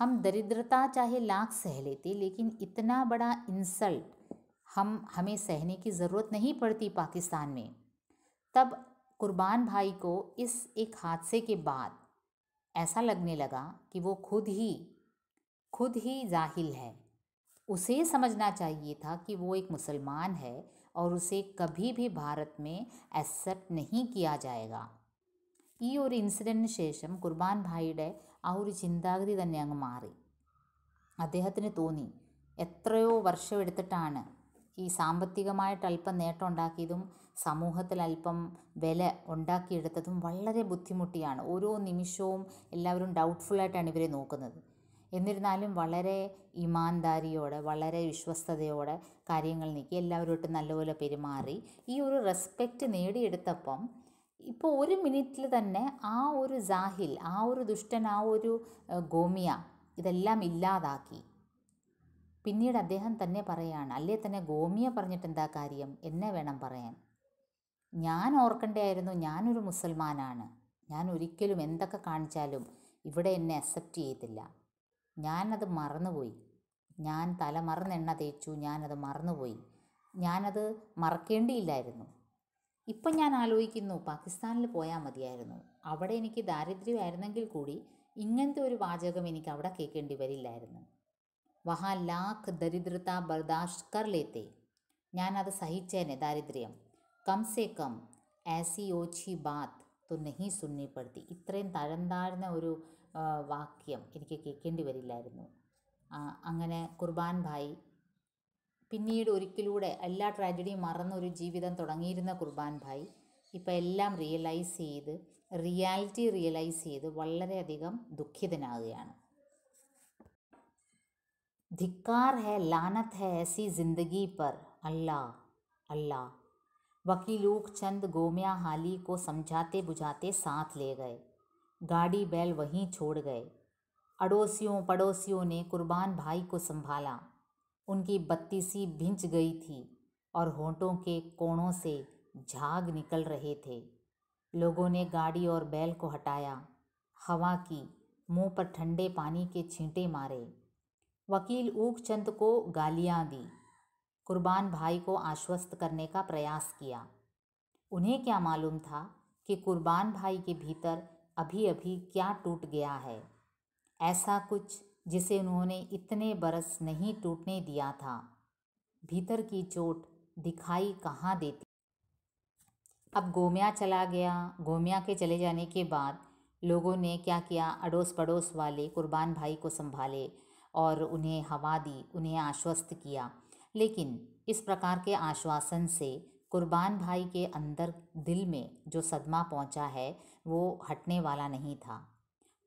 हम दरिद्रता चाहे लाख सह लेते, लेकिन इतना बड़ा इंसल्ट हमें सहने की ज़रूरत नहीं पड़ती पाकिस्तान में। तब कुर्बान भाई को इस एक हादसे के बाद ऐसा लगने लगा कि वो खुद ही जाहिल है। उसे समझना चाहिए था कि वो एक मुसलमान है और उसे कभी भी भारत में एक्सेप्ट नहीं किया जाएगा. ഈ ഒരു ഇൻസിഡൻറ്റിന് ശേഷം കുർബാൻ ഭായിയുടെ ആ ഒരു ചിന്താഗതി തന്നെ അങ്ങ് മാറി. അദ്ദേഹത്തിന് തോന്നി എത്രയോ വർഷമെടുത്തിട്ടാണ് ഈ സാമ്പത്തികമായിട്ട് അല്പം നേട്ടം ഉണ്ടാക്കിയതും സമൂഹത്തിൽ അല്പം വില ഉണ്ടാക്കിയെടുത്തതും വളരെ ബുദ്ധിമുട്ടിയാണ്. ഓരോ നിമിഷവും എല്ലാവരും ഡൗട്ട്ഫുള്ളായിട്ടാണ് ഇവരെ നോക്കുന്നത്. എന്നിരുന്നാലും വളരെ ഇമാൻദാരിയോടെ വളരെ വിശ്വസ്തയോടെ കാര്യങ്ങൾ നീക്കി എല്ലാവരുമായിട്ട് നല്ലപോലെ പെരുമാറി ഈ ഒരു റെസ്പെക്റ്റ് നേടിയെടുത്തപ്പം ഇപ്പോൾ ഒരു മിനിറ്റിൽ തന്നെ ആ ഒരു ജാഹിൽ, ആ ഒരു ദുഷ്ടൻ, ആ ഒരു ഗോമിയ ഇതെല്ലാം ഇല്ലാതാക്കി. പിന്നീട് അദ്ദേഹം തന്നെ പറയാണ്, അല്ലേ തന്നെ ഗോമിയ പറഞ്ഞിട്ട് എന്താ കാര്യം, എന്നെ വേണം പറയാൻ. ഞാൻ ഓർക്കേണ്ടതായിരുന്നു ഞാനൊരു മുസൽമാനാണ്, ഞാൻ ഒരിക്കലും എന്തൊക്കെ കാണിച്ചാലും ഇവിടെ എന്നെ അക്സെപ്റ്റ് ചെയ്യത്തില്ല. ഞാനത് മറന്നുപോയി, ഞാൻ തലമറന്ന് എണ്ണ തേച്ചു, ഞാനത് മറന്നുപോയി, ഞാനത് മറക്കേണ്ടിയില്ലായിരുന്നു. ഇപ്പം ഞാൻ ആലോചിക്കുന്നു പാകിസ്ഥാനിൽ പോയാൽ മതിയായിരുന്നു. അവിടെ എനിക്ക് ദാരിദ്ര്യമായിരുന്നെങ്കിൽ കൂടി ഇങ്ങനത്തെ ഒരു വാചകം എനിക്ക് അവിടെ കേൾക്കേണ്ടി വരില്ലായിരുന്നു. വഹാ ലാഖ് ദരിദ്രത ബർദാശ്ത് കർ ലേത്തെ, ഞാനത് സഹിച്ചേനെ ദാരിദ്ര്യം. കം സേ കം ऐसी ഓച്ചി ബാത്ത് तो नहीं सुननी पड़ती. ഇത്രയും തരംതാഴ്ന്ന ഒരു വാക്യം എനിക്ക് കേൾക്കേണ്ടി വരില്ലായിരുന്നു. അങ്ങനെ കുർബാൻ ഭായി പിന്നീട് ഒരിക്കലൂടെ എല്ലാ ട്രാജഡിയും മറന്നൊരു ജീവിതം തുടങ്ങിയിരുന്ന കുർബാൻ ഭായി ഇപ്പം എല്ലാം റിയാലിറ്റി റിയലൈസ് ചെയ്ത് വളരെയധികം ദുഃഖിതനാകുകയാണ്. ധിക്കാർ ഹെ लानत है ऐसी ज़िंदगी पर अल्लाह अल्लाह. वकील ऊखचंद गोमिया हाली को समझाते बुझाते साथ ले गए. गाड़ी बैल वहीं छोड़ गए. अड़ोसियों पड़ोसियों ने कुर्बान भाई को संभाला. उनकी बत्ती सी भिंच गई थी और होंठों के कोणों से झाग निकल रहे थे. लोगों ने गाड़ी और बैल को हटाया, हवा की, मुंह पर ठंडे पानी के छींटे मारे. वकील ऊखचंद को गालियां दी. कुर्बान भाई को आश्वस्त करने का प्रयास किया. उन्हें क्या मालूम था कि कुर्बान भाई के भीतर अभी अभी क्या टूट गया है, ऐसा कुछ जिसे उन्होंने इतने बरस नहीं टूटने दिया था. भीतर की चोट दिखाई कहाँ देती. अब गोमिया चला गया. गोमिया के चले जाने के बाद लोगों ने क्या किया, अड़ोस पड़ोस वाले कुर्बान भाई को संभाले और उन्हें हवा दी, उन्हें आश्वस्त किया. लेकिन इस प्रकार के आश्वासन से कुर्बान भाई के अंदर दिल में जो सदमा पहुंचा है वो हटने वाला नहीं था.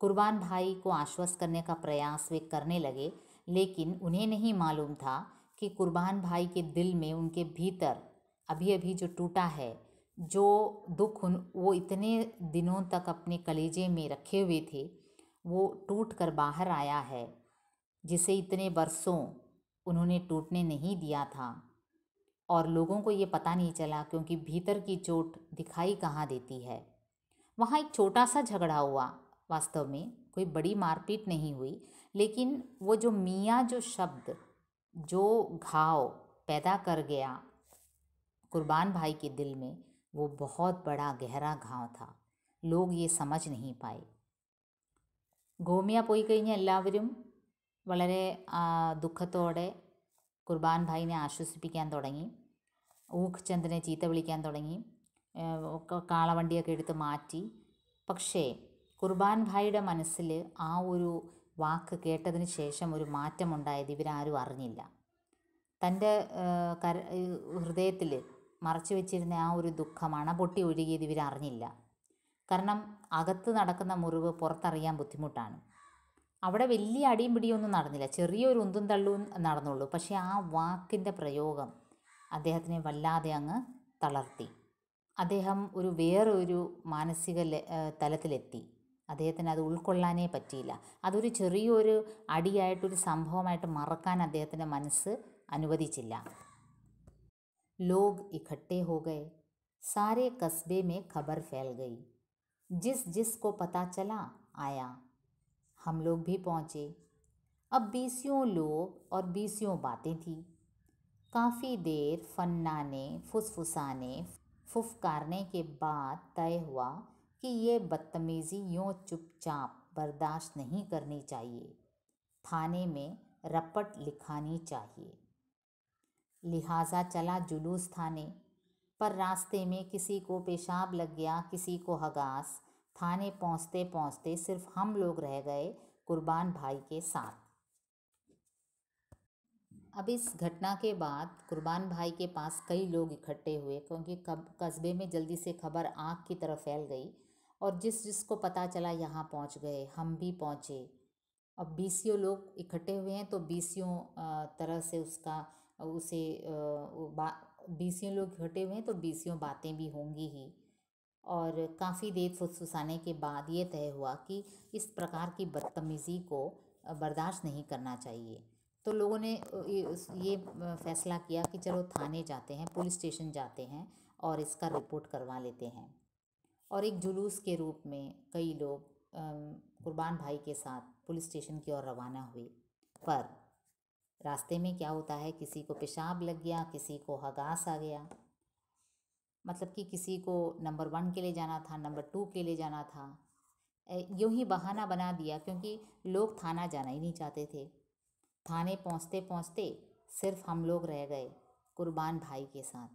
कुर्बान भाई को आश्वस्त करने का प्रयास वे करने लगे, लेकिन उन्हें नहीं मालूम था कि कुर्बान भाई के दिल में, उनके भीतर अभी अभी जो टूटा है, जो दुख वो इतने दिनों तक अपने कलेजे में रखे हुए थे, वो टूट कर बाहर आया है, जिसे इतने बरसों उन्होंने टूटने नहीं दिया था. और लोगों को ये पता नहीं चला क्योंकि भीतर की चोट दिखाई कहाँ देती है. वहाँ एक छोटा सा झगड़ा हुआ, वास्तव में कोई बड़ी मारपीट नहीं हुई, लेकिन वो जो मियाँ जो शब्द जो घाव पैदा कर गया कुर्बान भाई के दिल में, वो बहुत बड़ा गहरा घाव था. लोग ये समझ नहीं पाए. ഗോമിയ പോയി കഴിഞ്ഞാൽ എല്ലാവരും വളരെ ദുഃഖത്തോടെ കുർബാൻ ഭായിനെ ആശ്വസിപ്പിക്കാൻ തുടങ്ങി. ഊഖ്ചന്ദിനെ ചീത്ത വിളിക്കാൻ തുടങ്ങി. കാളവണ്ടിയൊക്കെ എടുത്ത് മാറ്റി. പക്ഷേ കുർബാൻ ഭായിയുടെ മനസ്സിൽ ആ ഒരു വാക്ക് കേട്ടതിന് ശേഷം ഒരു മാറ്റമുണ്ടായത് ഇവരാരും അറിഞ്ഞില്ല. തൻ്റെ ഹൃദയത്തിൽ മറച്ചു വെച്ചിരുന്ന ആ ഒരു ദുഃഖം അണപൊട്ടി ഒഴുകിയത് ഇവരറിഞ്ഞില്ല. കാരണം അകത്ത് നടക്കുന്ന മുറിവ് പുറത്തറിയാൻ ബുദ്ധിമുട്ടാണ്. അവിടെ വലിയ അടിയും പിടിയൊന്നും നടന്നില്ല, ചെറിയൊരു ഉന്തും തള്ളും നടന്നുള്ളൂ. പക്ഷേ ആ വാക്കിൻ്റെ പ്രയോഗം അദ്ദേഹത്തിനെ വല്ലാതെ അങ്ങ് തളർത്തി. അദ്ദേഹം വേറൊരു മാനസിക തലത്തിലെത്തി. അദ്ദേഹത്തിന് അത് ഉൾക്കൊള്ളാനേ പറ്റിയില്ല. അതൊരു ചെറിയൊരു അടിയായിട്ടൊരു സംഭവമായിട്ട് മറക്കാൻ അദ്ദേഹത്തിൻ്റെ മനസ്സ് അനുവദിച്ചില്ല. ലോഗ് ഇക്കട്ടെ ഹോ ഗए, सारे कस्बे में खबर फैल गई, जिस जिसको पता चला आया, हम लोग भी पहुँचे। अब बीसियों लोग और बीसियों बातें थी। काफ़ी देर फन्नाने फुसफुसाने फुफकारने के बाद तय हुआ कि ये बदतमीज़ी यूँ चुपचाप बर्दाश्त नहीं करनी चाहिए, थाने में रपट लिखानी चाहिए। लिहाजा चला जुलूस थाने, पर रास्ते में किसी को पेशाब लग गया, किसी को हगास। थाने पहुँचते पहुँचते सिर्फ हम लोग रह गए कुर्बान भाई के साथ। अब इस घटना के बाद कुर्बान भाई के पास कई लोग इकट्ठे हुए, क्योंकि कस्बे में जल्दी से खबर आग की तरह फैल गई और जिस जिसको पता चला यहाँ पहुँच गए, हम भी पहुँचे। अब बीसियों लोग इकट्ठे हुए हैं तो बीसियों तरह से बीसियों लोग इकट्ठे हुए हैं तो बीसियों बातें भी होंगी ही। और काफ़ी देर फुसफुसाने के बाद ये तय हुआ कि इस प्रकार की बदतमीज़ी को बर्दाश्त नहीं करना चाहिए। तो लोगों ने ये फैसला किया कि चलो थाने जाते हैं, पुलिस स्टेशन जाते हैं और इसका रिपोर्ट करवा लेते हैं। और एक जुलूस के रूप में कई लोग कुर्बान भाई के साथ पुलिस स्टेशन की ओर रवाना हुए। पर रास्ते में क्या होता है, किसी को पेशाब लग गया, किसी को हगास आ गया, मतलब कि किसी को नंबर 1 के लिए जाना था, नंबर 2 के लिए जाना था। यूँ ही बहाना बना दिया, क्योंकि लोग थाना जाना ही नहीं चाहते थे। थाने पहुँचते पहुँचते सिर्फ हम लोग रह गए कुर्बान भाई के साथ।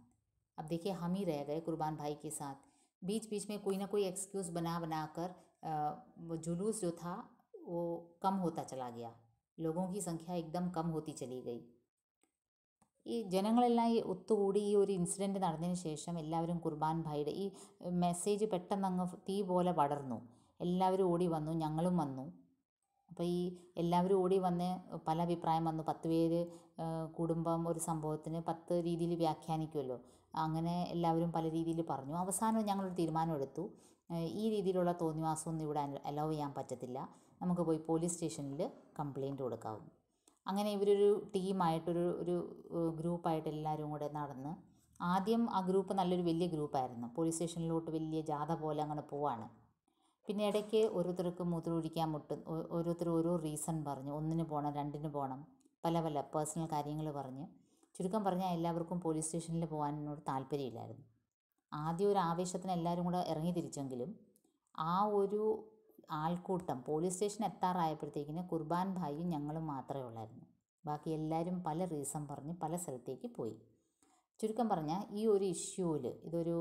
अब देखिए, हम ही रह गए कुर्बान भाई के साथ। बीच बीच में कोई ना कोई एक्सक्यूज़ बना कर वो जुलूस जो था वो कम होता चला गया, लोगों की संख्या एकदम कम होती चली गई। ഈ ജനങ്ങളെല്ലാം ഒത്തുകൂടി ഈ ഒരു ഇൻസിഡൻറ്റ് നടന്നതിന് ശേഷം എല്ലാവരും കുർബാൻ ഭായിയുടെ ഈ മെസ്സേജ് പെട്ടെന്ന് അങ്ങ് തീ പോലെ പടർന്നു. എല്ലാവരും ഓടി വന്നു, ഞങ്ങളും വന്നു. അപ്പോൾ ഈ എല്ലാവരും ഓടി വന്ന് പല അഭിപ്രായം വന്നു. 10 പേര് കുടുംബം ഒരു സംഭവത്തിന് 10 രീതിയിൽ വ്യാഖ്യാനിക്കുമല്ലോ. അങ്ങനെ എല്ലാവരും പല രീതിയിൽ പറഞ്ഞു. അവസാനം ഞങ്ങളൊരു തീരുമാനം എടുത്തു, ഈ രീതിയിലുള്ള തോന്നിവാസമൊന്നും ഇവിടെ അലൗ ചെയ്യാൻ പറ്റത്തില്ല, നമുക്ക് പോയി പോലീസ് സ്റ്റേഷനിൽ കംപ്ലയിൻറ്റ് കൊടുക്കാവും. അങ്ങനെ ഇവരൊരു ടീമായിട്ടൊരു ഗ്രൂപ്പായിട്ട് എല്ലാവരും കൂടെ നടന്ന്, ആദ്യം ആ ഗ്രൂപ്പ് നല്ലൊരു വലിയ ഗ്രൂപ്പായിരുന്നു. പോലീസ് സ്റ്റേഷനിലോട്ട് വലിയ ജാഥ പോലെ അങ്ങനെ പോവാണ്. പിന്നെ ഇടയ്ക്ക് ഓരോരുത്തർക്ക് മൂത്രമൊഴിക്കാൻ മുട്ടും, ഓരോരുത്തർ ഓരോ റീസൺ പറഞ്ഞു, 1-ന് പോകണം, 2-ന് പോകണം, പല പല പേഴ്സണൽ കാര്യങ്ങൾ പറഞ്ഞ്. ചുരുക്കം പറഞ്ഞാൽ എല്ലാവർക്കും പോലീസ് സ്റ്റേഷനിൽ പോകാനോട് താല്പര്യമില്ലായിരുന്നു. ആദ്യം ഒരു ആവേശത്തിന് എല്ലാവരും കൂടെ ഇറങ്ങി തിരിച്ചെങ്കിലും ആ ഒരു ആൾക്കൂട്ടം പോലീസ് സ്റ്റേഷൻ എത്താറായപ്പോഴത്തേക്കിന് കുർബാൻ ഭായിയും ഞങ്ങളും മാത്രമേ ഉള്ളായിരുന്നു. ബാക്കി എല്ലാവരും പല റീസൺ പറഞ്ഞ് പല സ്ഥലത്തേക്ക് പോയി. ചുരുക്കം പറഞ്ഞാൽ ഈ ഒരു ഇഷ്യൂവിൽ, ഇതൊരു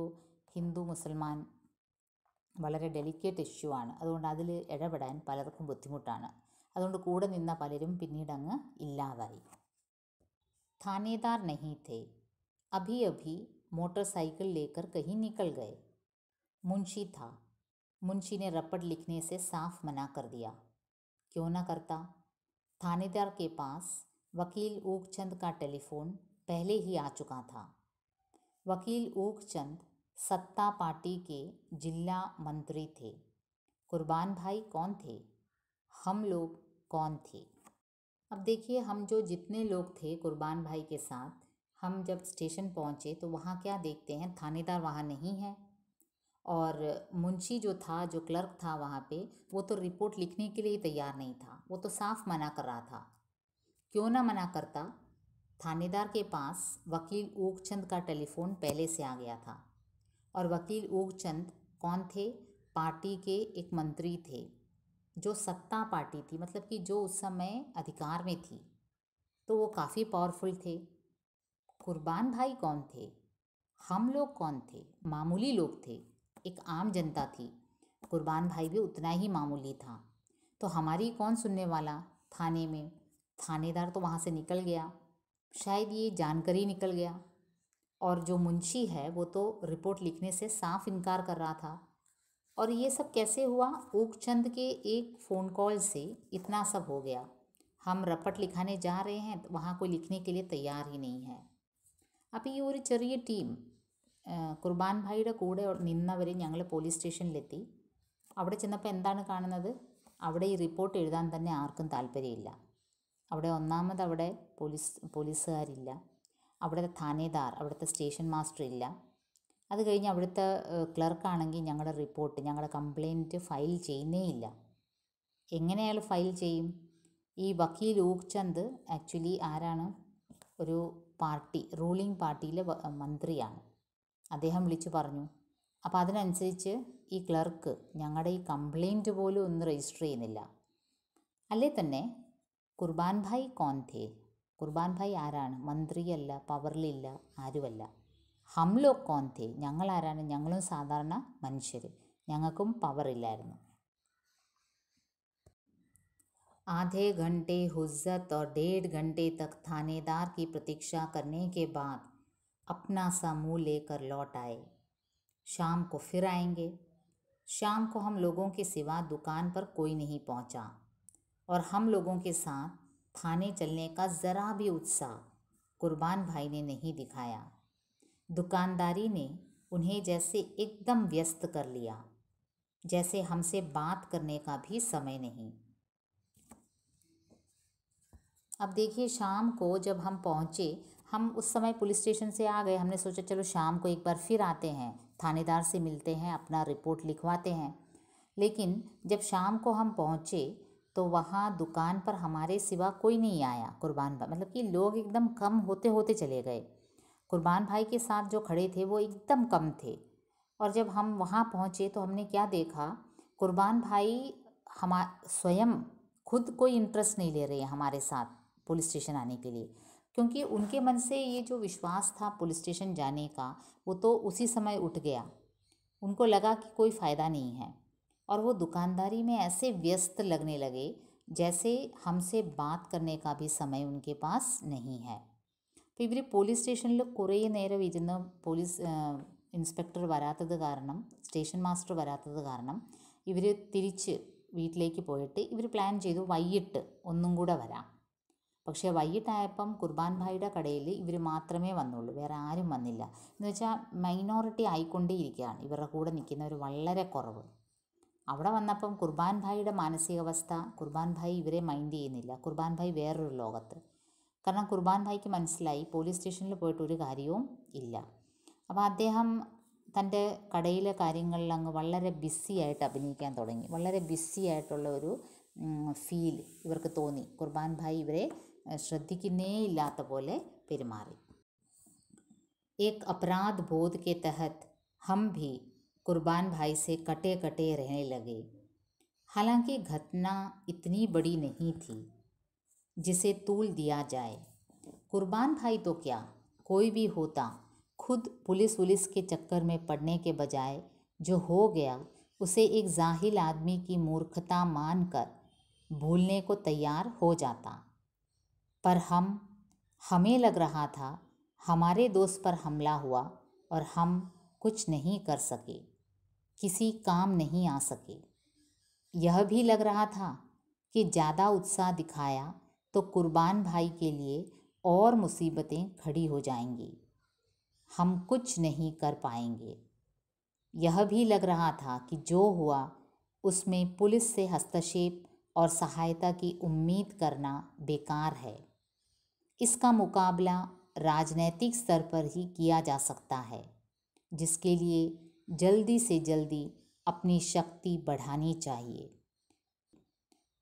ഹിന്ദു മുസൽമാൻ വളരെ ഡെലിക്കേറ്റ് ഇഷ്യൂ ആണ്. അതുകൊണ്ട് അതിൽ ഇടപെടാൻ പലർക്കും ബുദ്ധിമുട്ടാണ്. അതുകൊണ്ട് കൂടെ നിന്ന പലരും പിന്നീട് അങ്ങ് ഇല്ലാതായി. थानेदार नहीं थे, अभी अभी मोटरसाइकिल लेकर कहीं निकल गए। मुंशी था, मुंशी ने रपट लिखने से साफ मना कर दिया। क्यों ना करता, थानेदार के पास वकील ऊकचंद का टेलीफोन पहले ही आ चुका था। वकील ऊकचंद सत्ता पार्टी के जिला मंत्री थे। कुर्बान भाई कौन थे, हम लोग कौन थे? अब देखिए, हम जो जितने लोग थे कुर्बान भाई के साथ, हम जब स्टेशन पहुँचे तो वहाँ क्या देखते हैं, थानेदार वहाँ नहीं है और मुंशी जो था, जो क्लर्क था वहाँ पे, वो तो रिपोर्ट लिखने के लिए ही तैयार नहीं था, वो तो साफ मना कर रहा था। क्यों ना मना करता, थानेदार के पास वकील ऊकचंद का टेलीफोन पहले से आ गया था। और वकील ऊकचंद कौन थे, पार्टी के एक मंत्री थे, जो सत्ता पार्टी थी, मतलब कि जो उस समय अधिकार में थी, तो वो काफ़ी पावरफुल थे। कुर्बान भाई कौन थे, हम लोग कौन थे, मामूली लोग थे, एक आम जनता थी। कुर्बान भाई भी उतना ही मामूली था। तो हमारी कौन सुनने वाला थाने में? थानेदार तो वहाँ से निकल गया, शायद ये जानकर ही निकल गया। और जो मुंशी है वो तो रिपोर्ट लिखने से साफ इनकार कर रहा था। और ये सब कैसे हुआ? ऊकचंद के एक फ़ोन कॉल से इतना सब हो गया। हम रपट लिखाने जा रहे हैं तो वहाँ कोई लिखने के लिए तैयार ही नहीं है. അപ്പോൾ ഈ ഒരു ചെറിയ ടീം കുർബാൻ ഭായിയുടെ കൂടെ നിന്നവർ ഞങ്ങൾ പോലീസ് സ്റ്റേഷനിലെത്തി. അവിടെ ചെന്നപ്പോൾ എന്താണ് കാണുന്നത്? അവിടെ ഈ റിപ്പോർട്ട് എഴുതാൻ തന്നെ ആർക്കും താല്പര്യമില്ല. അവിടെ ഒന്നാമത് അവിടെ പോലീസുകാരില്ല, അവിടുത്തെ താനേദാർ, അവിടുത്തെ സ്റ്റേഷൻ മാസ്റ്റർ ഇല്ല. അത് കഴിഞ്ഞ് അവിടുത്തെ ക്ലർക്കാണെങ്കിൽ ഞങ്ങളുടെ റിപ്പോർട്ട്, ഞങ്ങളുടെ കംപ്ലയിൻറ്റ് ഫയൽ ചെയ്യുന്നേ ഇല്ല. എങ്ങനെ അയാൾ ഫയൽ ചെയ്യും? ഈ വക്കീൽ ഊക്ചന്ദ് ആക്ച്വലി ആരാണ്? ഒരു പാർട്ടി, റൂളിംഗ് പാർട്ടിയിലെ മന്ത്രിയാണ്. അദ്ദേഹം വിളിച്ചു പറഞ്ഞു. അപ്പോൾ അതിനനുസരിച്ച് ഈ ക്ലർക്ക് ഞങ്ങളുടെ ഈ കംപ്ലയിൻറ്റ് പോലും ഒന്ന് രജിസ്റ്റർ ചെയ്യുന്നില്ല. അല്ലേ തന്നെ കുർബാൻ ഭായ് കോൺ ഥേ? കുർബാൻ ഭായ് ആരാണ്? മന്ത്രിയല്ല, പവറിലില്ല, ആരുമല്ല. ഹം ലോഗ് കോൺ ഥേ? ഞങ്ങൾ ആരാണ്? ഞങ്ങളും സാധാരണ മനുഷ്യർ, ഞങ്ങൾക്കും പവറില്ലായിരുന്നു. आधे घंटे हुज्जत और 1.5 घंटे तक थानेदार की प्रतीक्षा करने के बाद अपना सा मुँह लेकर लौट आए. शाम को फिर आएंगे. शाम को हम लोगों के सिवा दुकान पर कोई नहीं पहुंचा और हम लोगों के साथ थाने चलने का ज़रा भी उत्साह कुर्बान भाई ने नहीं दिखाया. दुकानदारी ने उन्हें जैसे एकदम व्यस्त कर लिया, जैसे हमसे बात करने का भी समय नहीं. अब देखिए, शाम को जब हम पहुँचे, हम उस समय पुलिस स्टेशन से आ गए. हमने सोचा चलो शाम को एक बार फिर आते हैं, थानेदार से मिलते हैं, अपना रिपोर्ट लिखवाते हैं. लेकिन जब शाम को हम पहुँचे तो वहाँ दुकान पर हमारे सिवा कोई नहीं आया. कुर्बान भाई, मतलब कि लोग एकदम कम होते होते चले गए. कुर्बान भाई के साथ जो खड़े थे वो एकदम कम थे. और जब हम वहाँ पहुँचे तो हमने क्या देखा? कुर्बान भाई स्वयं खुद कोई इंटरेस्ट नहीं ले रहे हैं हमारे साथ पुलिस स्टेशन आने के लिए, क्योंकि उनके मन से ये जो विश्वास था पुलिस स्टेशन जाने का वो तो उसी समय उठ गया. उनको लगा कि कोई फ़ायदा नहीं है और वो दुकानदारी में ऐसे व्यस्त लगने लगे जैसे हमसे बात करने का भी समय उनके पास नहीं है. അപ്പോൾ ഇവർ പോലീസ് സ്റ്റേഷനിൽ കുറേ നേരം ഇരുന്ന് ഇൻസ്പെക്ടർ വരാത്തത് കാരണം, സ്റ്റേഷൻ മാസ്റ്റർ വരാത്തത് കാരണം ഇവർ തിരിച്ച് വീട്ടിലേക്ക് പോയിട്ട് ഇവർ പ്ലാൻ ചെയ്തു വൈകിട്ട് ഒന്നും കൂടെ വരാം. പക്ഷേ വൈകിട്ടായപ്പം കുർബാൻ ഭായിയുടെ കടയിൽ ഇവർ മാത്രമേ വന്നുള്ളൂ, വേറെ ആരും വന്നില്ല. എന്ന് വെച്ചാൽ മൈനോറിറ്റി ആയിക്കൊണ്ടേയിരിക്കുകയാണ്, ഇവരുടെ കൂടെ നിൽക്കുന്നവർ വളരെ കുറവ്. അവിടെ വന്നപ്പം കുർബാൻ ഭായിയുടെ മാനസികാവസ്ഥ, കുർബാൻ ഭായി ഇവരെ മൈൻഡ് ചെയ്യുന്നില്ല. കുർബാൻ ഭായി വേറൊരു ലോകത്ത്. കാരണം കുർബാൻ ഭായിക്ക് മനസ്സിലായി പോലീസ് സ്റ്റേഷനിൽ പോയിട്ട് ഒരു കാര്യവും ഇല്ല. അപ്പോൾ അദ്ദേഹം തൻ്റെ കടയിലെ കാര്യങ്ങളിൽ അങ്ങ് വളരെ ബിസി ആയിട്ട് അഭിനയിക്കാൻ തുടങ്ങി. വളരെ ബിസി ആയിട്ടുള്ള ഒരു ഫീൽ ഇവർക്ക് തോന്നി. കുർബാൻ ഭായി ഇവരെ ശ്രദ്ധിക്കുന്നേ ഇല്ലാത്ത പോലെ പെരുമാറി. एक अपराध बोध के तहत हम भी कुर्बान भाई से कटे कटे रहने लगे. हालांकि घटना इतनी बड़ी नहीं थी जिसे तूल दिया जाए. कुर्बान भाई तो क्या, कोई भी होता, खुद पुलिस के चक्कर में पड़ने के बजाय जो हो गया उसे एक जाहिल आदमी की मूर्खता मानकर भूलने को तैयार हो जाता. पर हमें लग रहा था हमारे दोस्त पर हमला हुआ और हम कुछ नहीं कर सके, किसी काम नहीं आ सके. यह भी लग रहा था कि ज़्यादा उत्साह दिखाया तो कुर्बान भाई के लिए और मुसीबतें खड़ी हो जाएंगी, हम कुछ नहीं कर पाएंगे. यह भी लग रहा था कि जो हुआ उसमें पुलिस से हस्तक्षेप और सहायता की उम्मीद करना बेकार है. इसका मुकाबला राजनैतिक स्तर पर ही किया जा सकता है, जिसके लिए जल्दी से जल्दी अपनी शक्ति बढ़ानी चाहिए.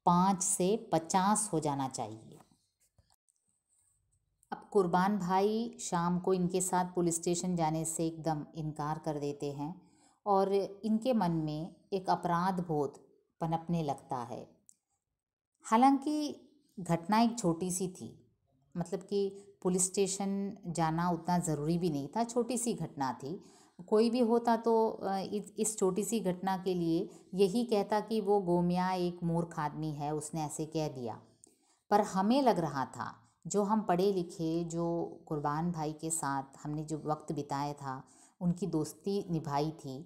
5 से 50 हो जाना चाहिए. अब कुर्बान भाई शाम को इनके साथ पुलिस स्टेशन जाने से एकदम इनकार कर देते हैं और इनके मन में एक अपराध बोध पनपने लगता है. हालांकि घटना एक छोटी सी थी, मतलब कि पुलिस स्टेशन जाना उतना ज़रूरी भी नहीं था, छोटी सी घटना थी. कोई भी होता तो इस छोटी सी घटना के लिए यही कहता कि वो गोमिया एक मूर्ख आदमी है, उसने ऐसे कह दिया. पर हमें लग रहा था, जो हम पढ़े लिखे, जो कुर्बान भाई के साथ हमने जो वक्त बिताया था, उनकी दोस्ती निभाई थी,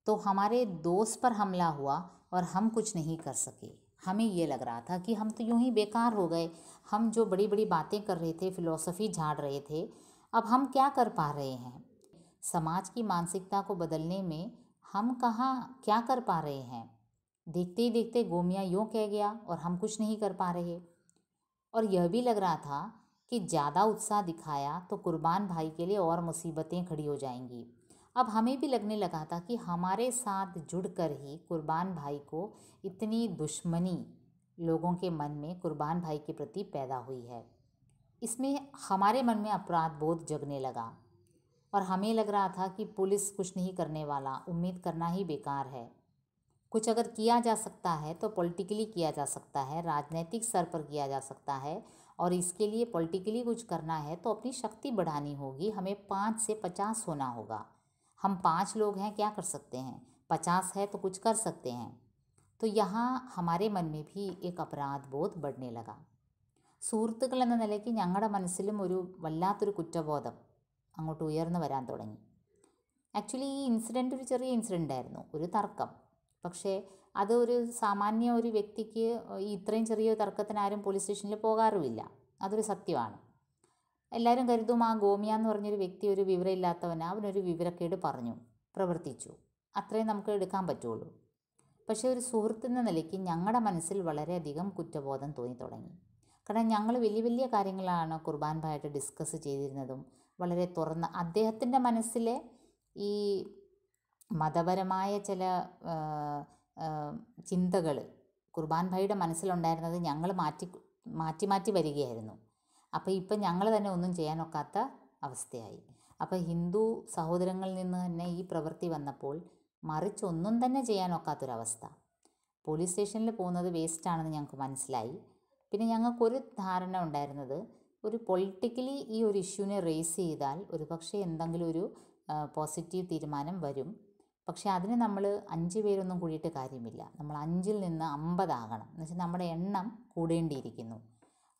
तो हमारे दोस्त पर हमला हुआ और हम कुछ नहीं कर सके। हमें ये लग रहा था कि हम तो यूं ही बेकार हो गए, हम जो बड़ी बड़ी बातें कर रहे थे, फिलॉसफी झाड़ रहे थे, अब हम क्या कर पा रहे हैं। समाज की मानसिकता को बदलने में हम कहाँ क्या कर पा रहे हैं। देखते ही देखते गोमिया यूँ कह गया और हम कुछ नहीं कर पा रहे। और यह भी लग रहा था कि ज़्यादा उत्साह दिखाया तो कुर्बान भाई के लिए और मुसीबतें खड़ी हो जाएंगी। अब हमें भी लगने लगा था कि हमारे साथ जुड़कर ही कुर्बान भाई को इतनी दुश्मनी लोगों के मन में कुर्बान भाई के प्रति पैदा हुई है। इसमें हमारे मन में अपराध बोध जगने लगा और हमें लग रहा था कि पुलिस कुछ नहीं करने वाला, उम्मीद करना ही बेकार है। कुछ अगर किया जा सकता है तो पॉलिटिकली किया जा सकता है, राजनीतिक स्तर पर किया जा सकता है, और इसके लिए पॉलिटिकली कुछ करना है तो अपनी शक्ति बढ़ानी होगी। हमें 5 से 50 होना होगा। हम 5 लोग हैं, क्या कर सकते हैं, 50 है तो कुछ कर सकते हैं। तो यहाँ हमारे मन में भी एक अपराध बोध बढ़ने लगा। സുഹൃത്തുക്കൾ എന്ന നിലയ്ക്ക് ഞങ്ങളുടെ മനസ്സിലും ഒരു വല്ലാത്തൊരു കുറ്റബോധം അങ്ങോട്ട് ഉയർന്നു വരാൻ തുടങ്ങി. ആക്ച്വലി ഈ ഇൻസിഡൻറ്റ് ഒരു ചെറിയ ഇൻസിഡൻ്റ് ആയിരുന്നു, ഒരു തർക്കം. പക്ഷേ അത് ഒരു സാമാന്യ ഒരു വ്യക്തിക്ക് ഈ ഇത്രയും ചെറിയ തർക്കത്തിന് ആരും പോലീസ് സ്റ്റേഷനിൽ പോകാറുമില്ല. അതൊരു സത്യമാണ്. എല്ലാവരും കരുതും ആ ഗോമിയ എന്ന് പറഞ്ഞൊരു വ്യക്തി ഒരു വിവരമില്ലാത്തവനാണ്, അവനൊരു വിവരക്കേട് പറഞ്ഞു, പ്രവർത്തിച്ചു, അത്രയും നമുക്ക് എടുക്കാൻ പറ്റുള്ളൂ. പക്ഷേ ഒരു സുഹൃത്തെന്ന നിലയ്ക്ക് ഞങ്ങളുടെ മനസ്സിൽ വളരെയധികം കുറ്റബോധം തോന്നി തുടങ്ങി. കാരണം ഞങ്ങൾ വലിയ വലിയ കാര്യങ്ങളാണ് കുർബാൻ ഭായിട്ട് ഡിസ്കസ് ചെയ്തിരുന്നതും വളരെ തുറന്ന അദ്ദേഹത്തിൻ്റെ മനസ്സിലെ ഈ മതപരമായ ചില ചിന്തകൾ കുർബാൻ ഭായിയുടെ മനസ്സിലുണ്ടായിരുന്നത് ഞങ്ങൾ മാറ്റി മാറ്റി വരികയായിരുന്നു. അപ്പോൾ ഇപ്പം ഞങ്ങൾ തന്നെ ഒന്നും ചെയ്യാനൊക്കാത്ത അവസ്ഥയായി. അപ്പോൾ ഹിന്ദു സഹോദരങ്ങളിൽ നിന്ന് തന്നെ ഈ പ്രവൃത്തി വന്നപ്പോൾ മറിച്ചൊന്നും തന്നെ ചെയ്യാനൊക്കാത്തൊരവസ്ഥ. പോലീസ് സ്റ്റേഷനിൽ പോകുന്നത് വേസ്റ്റാണെന്ന് ഞങ്ങൾക്ക് മനസ്സിലായി. പിന്നെ ഞങ്ങൾക്കൊരു ധാരണ ഉണ്ടായിരുന്നത് ഒരു പൊളിറ്റിക്കലി ഈ ഒരു ഇഷ്യൂവിനെ റേസ് ചെയ്താൽ ഒരു പക്ഷേ എന്തെങ്കിലും ഒരു പോസിറ്റീവ് തീരുമാനം വരും. പക്ഷേ അതിന് നമ്മൾ 5 പേരൊന്നും കൂടിയിട്ട് കാര്യമില്ല, നമ്മൾ 5-ൽ നിന്ന് 50 ആകണം. എന്നുവെച്ചാൽ നമ്മുടെ എണ്ണം കൂടേണ്ടിയിരിക്കുന്നു.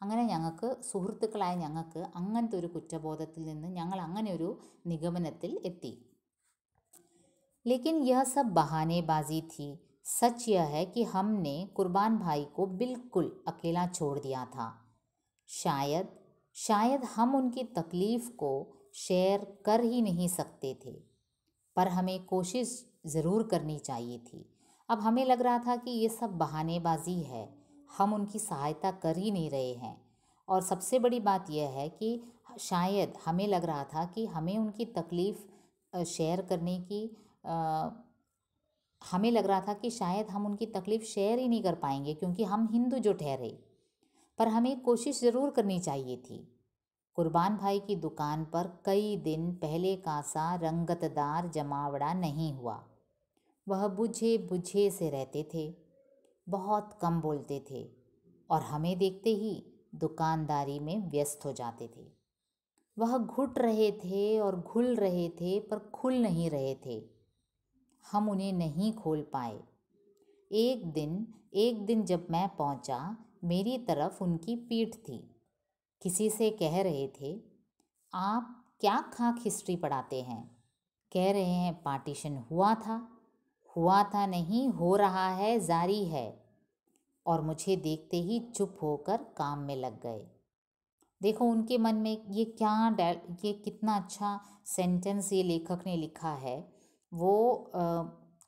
അങ്ങനെ ഞങ്ങൾക്ക് സുഹൃത്തുക്കളായ ഞങ്ങൾക്ക് അങ്ങനത്തെ ഒരു കുറ്റബോധത്തിൽ നിന്ന് ഞങ്ങൾ അങ്ങനെ ഒരു നിഗമനത്തിൽ എത്തി. लेकिन यह सब बहानेबाजी थी. सच यह है कि हमने कुर्बान भाई को बिल्कुल अकेला छोड़ दिया था. शायद हम उनकी तकलीफ़ को शेयर कर ही नहीं सकते थे, पर हमें कोशिश ज़रूर करनी चाहिए थी. अब हमें लग रहा था कि ये सब बहानेबाजी है, हम उनकी सहायता कर ही नहीं रहे हैं. और सबसे बड़ी बात यह है कि शायद हमें लग रहा था कि हमें उनकी तकलीफ़ शेयर करने की हमें लग रहा था कि शायद हम उनकी तकलीफ़ शेयर ही नहीं कर पाएंगे क्योंकि हम हिंदू जो ठहरे, पर हमें कोशिश ज़रूर करनी चाहिए थी. कुर्बान भाई की दुकान पर कई दिन पहले का सा रंगतदार जमावड़ा नहीं हुआ. वह बुझे बुझे से रहते थे, बहुत कम बोलते थे और हमें देखते ही दुकानदारी में व्यस्त हो जाते थे. वह घुट रहे थे और घुल रहे थे पर खुल नहीं रहे थे. हम उन्हें नहीं खोल पाए. एक दिन जब मैं पहुंचा, मेरी तरफ उनकी पीठ थी. किसी से कह रहे थे, आप क्या खाक हिस्ट्री पढ़ाते हैं, कह रहे हैं पार्टीशन हुआ था नहीं, हो रहा है, जारी है. और मुझे देखते ही चुप होकर काम में लग गए. देखो उनके मन में ये कितना अच्छा सेंटेंस ये लेखक ने लिखा है. वो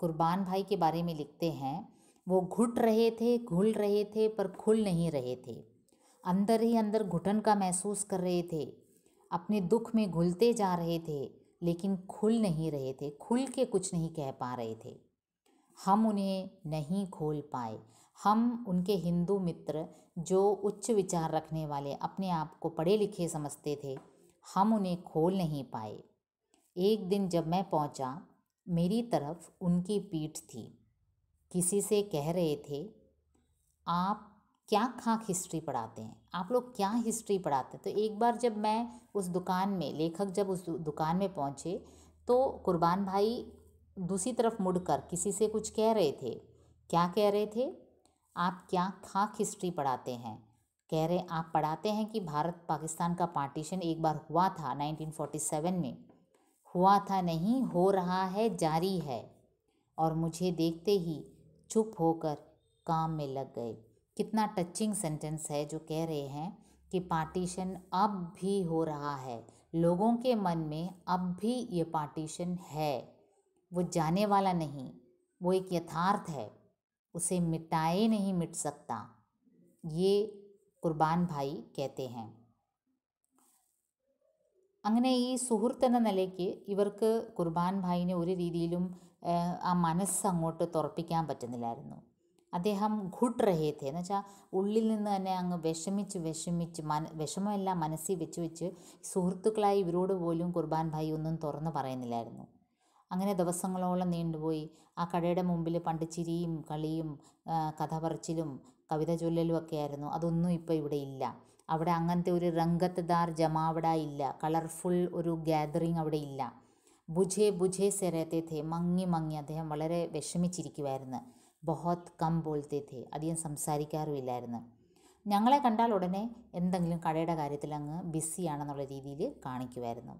कुर्बान भाई के बारे में लिखते हैं, वो घुट रहे थे, घुल रहे थे पर खुल नहीं रहे थे. अंदर ही अंदर घुटन का महसूस कर रहे थे, अपने दुख में घुलते जा रहे थे लेकिन खुल नहीं रहे थे, खुल के कुछ नहीं कह पा रहे थे. हम उन्हें नहीं खोल पाए. हम उनके हिंदू मित्र जो उच्च विचार रखने वाले अपने आप को पढ़े लिखे समझते थे, हम उन्हें खोल नहीं पाए. एक दिन जब मैं पहुंचा, मेरी तरफ उनकी पीठ थी. किसी से कह रहे थे, आप क्या खाक हिस्ट्री पढ़ाते हैं, आप लोग क्या हिस्ट्री पढ़ाते हैं. तो एक बार जब मैं उस दुकान में लेखक जब उस दुकान में पहुँचे तो कुर्बान भाई दूसरी तरफ मुड़कर किसी से कुछ कह रहे थे. क्या कह रहे थे, आप क्या खाक हिस्ट्री पढ़ाते हैं. कह रहे आप पढ़ाते हैं कि भारत पाकिस्तान का पार्टीशन एक बार हुआ था 1947 में. हुआ था नहीं, हो रहा है, जारी है. और मुझे देखते ही चुप होकर काम में लग गए। कितना टचिंग सेंटेंस है जो कह रहे हैं कि पार्टीशन अब भी हो रहा है, लोगों के मन में अब भी ये पार्टीशन है, वो जाने वाला नहीं, वो एक यथार्थ है, उसे मिटाए नहीं मिट सकता, ये കുർബാൻ ഭായി कहते हैं. അങ്ങനെ ഈ സുഹൃത്ത് എന്ന നിലയ്ക്ക് ഇവർക്ക് കുർബാൻ ഭായിനെ ഒരു രീതിയിലും ആ മനസ്സ് അങ്ങോട്ട് തുറപ്പിക്കാൻ പറ്റുന്നില്ലായിരുന്നു. അദ്ദേഹം ഘുട്ട് റഹേ थे എന്ന് വെച്ചാൽ ഉള്ളിൽ നിന്ന് തന്നെ അങ്ങ് വിഷമിച്ച് വിഷമമെല്ലാം മനസ്സിൽ വെച്ച് സുഹൃത്തുക്കളായി ഇവരോട് പോലും കുർബാൻ ഭായി ഒന്നും തുറന്ന് പറയുന്നില്ലായിരുന്നു. അങ്ങനെ ദിവസങ്ങളോളം നീണ്ടുപോയി. ആ കടയുടെ മുമ്പിൽ പണ്ട് ചിരിയും കളിയും കഥ പറച്ചിലും കവിത ചൊല്ലലും ഒക്കെ ആയിരുന്നു. അതൊന്നും ഇപ്പോൾ ഇവിടെ ഇല്ല. അവിടെ അങ്ങനത്തെ ഒരു രംഗത്ത്ദാർ ജമാവട ഇല്ല, കളർഫുൾ ഒരു ഗ്യാതറിങ് അവിടെ ഇല്ല. ബുझे से रहते थे, മങ്ങി അദ്ദേഹം വളരെ വിഷമിച്ചിരിക്കുമായിരുന്നു. ബഹുത് കം ബോൾത്തെ थे, അധികം സംസാരിക്കാറുമില്ലായിരുന്നു. ഞങ്ങളെ കണ്ടാൽ ഉടനെ എന്തെങ്കിലും കടയുടെ കാര്യത്തിൽ അങ്ങ് ബിസിയാണെന്നുള്ള രീതിയിൽ കാണിക്കുമായിരുന്നു.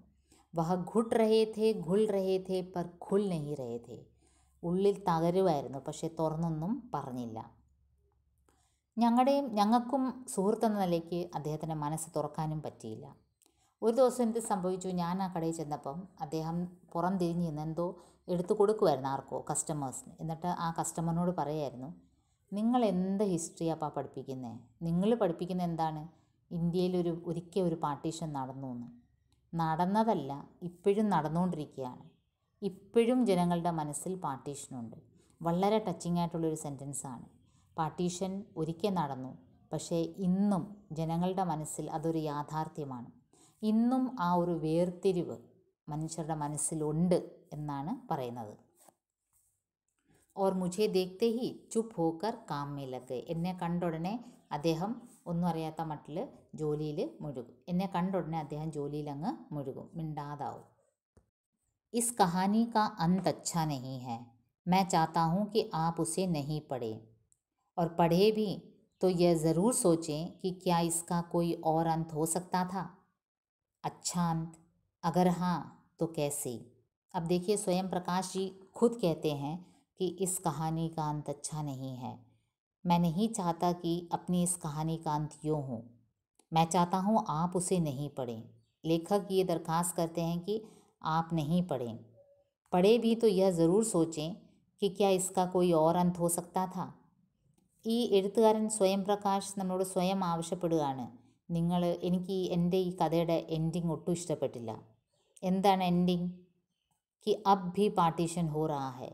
വഹ ഘുട്ട് റഹേ थे, ഘുൽ റഹേ थे, पर ഖുൽ नहीं रहे थे. ഉള്ളിൽ തകരുമായിരുന്നു, പക്ഷേ തുറന്നൊന്നും പറഞ്ഞില്ല. ഞങ്ങൾക്കും സുഹൃത്തെന്ന നിലയ്ക്ക് അദ്ദേഹത്തിൻ്റെ മനസ്സ് തുറക്കാനും പറ്റിയില്ല. ഒരു ദിവസം എന്ത് സംഭവിച്ചു, ഞാൻ ആ കടയിൽ ചെന്നപ്പം അദ്ദേഹം പുറം തിരിഞ്ഞ് നിന്ന് എന്തോ എടുത്തു കൊടുക്കുമായിരുന്നു ആർക്കോ, കസ്റ്റമേഴ്സിന്. എന്നിട്ട് ആ കസ്റ്റമറിനോട് പറയായിരുന്നു, നിങ്ങൾ എന്ത് ഹിസ്റ്ററിയാപ്പാ പഠിപ്പിക്കുന്നത്? നിങ്ങൾ പഠിപ്പിക്കുന്നത് എന്താണ്? ഇന്ത്യയിൽ ഒരിക്കൽ ഒരു പാർട്ടീഷൻ നടന്നു എന്ന്. നടന്നതല്ല, ഇപ്പോഴും നടന്നുകൊണ്ടിരിക്കുകയാണ്. ഇപ്പോഴും ജനങ്ങളുടെ മനസ്സിൽ പാർട്ടീഷനുണ്ട്. വളരെ ടച്ചിങ് ആയിട്ടുള്ളൊരു സെൻറ്റൻസാണ്. പാർട്ടീഷൻ ഒരിക്കൽ നടന്നു, പക്ഷേ ഇന്നും ജനങ്ങളുടെ മനസ്സിൽ അതൊരു യാഥാർത്ഥ്യമാണ്. ഇന്നും ആ ഒരു വേർതിരിവ് മനുഷ്യരുടെ മനസ്സിലുണ്ട് എന്നാണ് പറയുന്നത്. ഓർ മുझे देखते ही चुप होकर काम में लग गए. എന്നെ കണ്ടുടനെ അദ്ദേഹം ഒന്നും അറിയാത്ത മട്ടിൽ ജോലിയിൽ മുഴുകും. എന്നെ കണ്ടുടനെ അദ്ദേഹം ജോലിയിൽ അങ്ങ് മുഴുകും, മിണ്ടാതാവും. इस कहानी का अंत अच्छा नहीं है. मैं चाहता हूँ कि आप उसे नहीं पढ़ें, और पढ़े भी तो यह ज़रूर सोचें कि क्या इसका कोई और अंत हो सकता था. अच्छा अंत? अगर हाँ तो कैसे? अब देखिए, स्वयं प्रकाश जी खुद कहते हैं कि इस कहानी का अंत अच्छा नहीं है. मैं नहीं चाहता कि अपनी इस कहानी का अंत यूँ हो. मैं चाहता हूँ आप उसे नहीं पढ़ें. लेखक ये दरख्वास्त करते हैं कि आप नहीं पढ़ें. पढ़े भी तो यह ज़रूर सोचें कि क्या इसका कोई और अंत हो सकता था. ഈ എഴുത്തുകാരൻ സ്വയം പ്രകാശ് നമ്മളോട് സ്വയം ആവശ്യപ്പെടുകയാണ്, എനിക്ക് എൻ്റെ ഈ കഥയുടെ എൻഡിങ് ഒട്ടും ഇഷ്ടപ്പെട്ടില്ല. എന്താണ് എൻഡിങ്? कि अब भी പാർട്ടീഷൻ हो रहा है.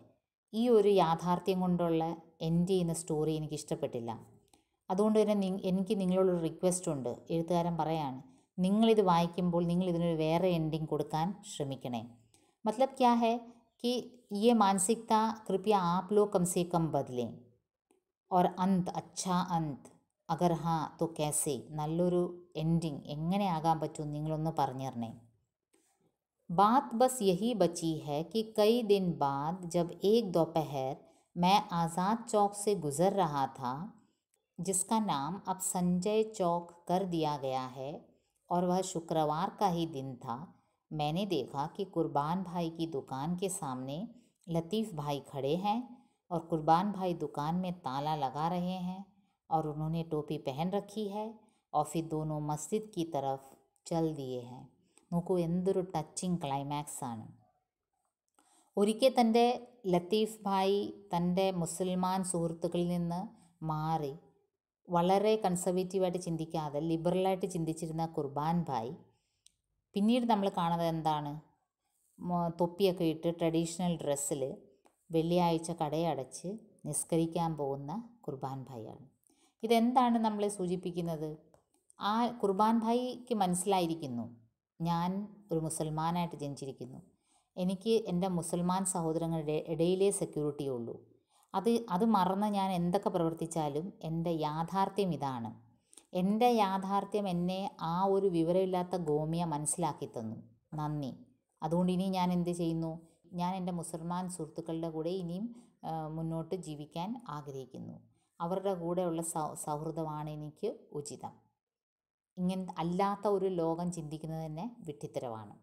ഈ ഒരു യാഥാർത്ഥ്യം കൊണ്ടുള്ള എൻഡ് ചെയ്യുന്ന സ്റ്റോറി എനിക്ക് ഇഷ്ടപ്പെട്ടില്ല. അതുകൊണ്ട് തന്നെ എനിക്ക് നിങ്ങളോടൊരു റിക്വസ്റ്റ് ഉണ്ട്. എഴുത്തുകാരൻ പറയാണ്, നിങ്ങളിത് വായിക്കുമ്പോൾ നിങ്ങൾ ഇതിനൊരു വേറെ എൻഡിങ് കൊടുക്കാൻ ശ്രമിക്കണേ. मतलब क्या है कि ये मानसिकता कृपया आप लोग कम से कम बदलें. और अंत, अच्छा अंत, अगर हाँ तो कैसे, നല്ലൊരു എൻഡിങ് എങ്ങനെ ആകാൻ പറ്റും നിങ്ങളൊന്ന് പറഞ്ഞു തരണേ. बात बस यही बची है कि कई दिन बाद जब एक दोपहर मैं आज़ाद चौक से गुज़र रहा था, जिसका नाम अब संजय चौक कर दिया गया है, और वह शुक्रवार का ही दिन था, मैंने देखा कि कुर्बान भाई की दुकान के सामने लतीफ़ भाई खड़े हैं और कुर्बान भाई दुकान में ताला लगा रहे हैं और उन्होंने टोपी पहन रखी है और फिर दोनों मस्जिद की तरफ चल दिए हैं. നോക്കൂ, എന്തൊരു ടച്ചിങ് ക്ലൈമാക്സ് ആണ്. ഒരിക്കൽ തൻ്റെ ലത്തീഫ് ഭായി തൻ്റെ മുസൽമാൻ സുഹൃത്തുക്കളിൽ നിന്ന് മാറി വളരെ കൺസർവേറ്റീവായിട്ട് ചിന്തിക്കാതെ ലിബറലായിട്ട് ചിന്തിച്ചിരുന്ന കുർബാൻ ഭായ് പിന്നീട് നമ്മൾ കാണുന്നത് എന്താണ്? തൊപ്പിയൊക്കെ ഇട്ട് ട്രഡീഷണൽ ഡ്രസ്സിൽ വെള്ളിയാഴ്ച കടയടച്ച് നിസ്കരിക്കാൻ പോകുന്ന കുർബാൻ ഭായിയാണ്. ഇതെന്താണ് നമ്മളെ സൂചിപ്പിക്കുന്നത്? ആ കുർബാൻ ഭായിക്ക് മനസ്സിലായിരിക്കുന്നു, ഞാൻ ഒരു മുസൽമാനായിട്ട് ജനിച്ചിരിക്കുന്നു, എനിക്ക് എൻ്റെ മുസൽമാൻ സഹോദരങ്ങളുടെ ഇടയിലേ സെക്യൂരിറ്റി ഉള്ളൂ. അത് മറന്ന് ഞാൻ എന്തൊക്കെ പ്രവർത്തിച്ചാലും എൻ്റെ യാഥാർത്ഥ്യം ഇതാണ്. എൻ്റെ യാഥാർത്ഥ്യം എന്നെ ആ ഒരു വിവരമില്ലാത്ത ഗോമിയ മനസ്സിലാക്കി തന്നു. നന്ദി. അതുകൊണ്ട് ഇനി ഞാൻ എന്ത് ചെയ്യുന്നു? ഞാൻ എൻ്റെ മുസൽമാൻ സുഹൃത്തുക്കളുടെ കൂടെ ഇനിയും മുന്നോട്ട് ജീവിക്കാൻ ആഗ്രഹിക്കുന്നു. അവരുടെ കൂടെയുള്ള സൗഹൃദമാണ് എനിക്ക് ഉചിതം. ഇങ്ങനെ അല്ലാത്ത ഒരു ലോകം ചിന്തിക്കുന്നത് തന്നെ വിഡ്ഢിത്തരമാണ്.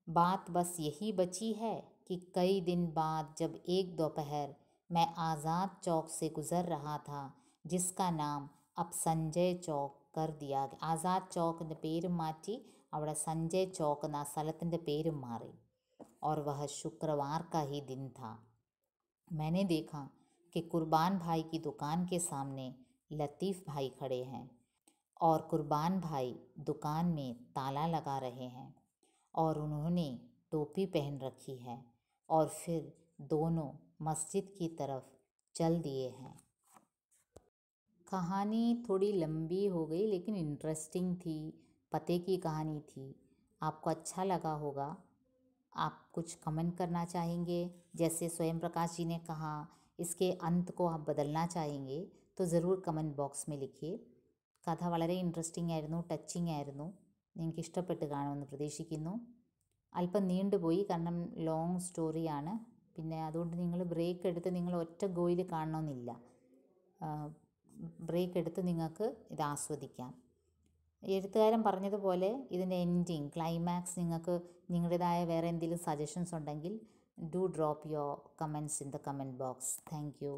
ബാത് ബസ് യഹി ബച്ചി ഹൈ, कि कई दिन बाद जब एक दोपहर मैं आज़ाद चौक से गुज़र रहा था, जिसका नाम अब संजय चौक कर दिया गया. ആസാദ് ചോക്കിൻ്റെ പേര് മാറ്റി അവിടെ സഞ്ജയ് ചോക്ക് എന്ന സ്ഥലത്തിൻ്റെ പേരും മാറി. और वह शुक्रवार का ही दिन था. मैंने देखा कि कुर्बान भाई की दुकान के सामने लतीफ़ भाई खड़े हैं और कुर्बान भाई दुकान में ताला लगा रहे हैं और उन्होंने टोपी पहन रखी है और फिर दोनों मस्जिद की तरफ चल दिए हैं. कहानी थोड़ी लंबी हो गई लेकिन इंटरेस्टिंग थी. पते की कहानी थी. आपको अच्छा लगा होगा. आप कुछ कमेंट करना चाहेंगे, जैसे स्वयं प्रकाश जी ने कहा इसके अंत को आप बदलना चाहेंगे तो ज़रूर കമൻറ്റ് ബോക്സ് में लिखिए. കഥ വളരെ ഇൻട്രസ്റ്റിംഗ് ആയിരുന്നു, ടച്ചിങ് ആയിരുന്നു. നിങ്ങൾക്ക് ഇഷ്ടപ്പെട്ട് കാണുമെന്ന് പ്രതീക്ഷിക്കുന്നു. അല്പം നീണ്ടുപോയി, കാരണം ലോങ് സ്റ്റോറിയാണ്. പിന്നെ അതുകൊണ്ട് നിങ്ങൾ ബ്രേക്ക് എടുത്ത് നിങ്ങൾ ഒറ്റ ഗോയിൽ കാണണമെന്നില്ല. ബ്രേക്ക് എടുത്ത് നിങ്ങൾക്ക് ഇത് ആസ്വദിക്കാം. എഴുത്തുകാരൻ പറഞ്ഞതുപോലെ ഇതിൻ്റെ എൻഡിങ്, ക്ലൈമാക്സ് നിങ്ങൾക്ക് നിങ്ങളുടേതായ വേറെ എന്തെങ്കിലും സജഷൻസ് ഉണ്ടെങ്കിൽ do drop your comments in the comment box. Thank you.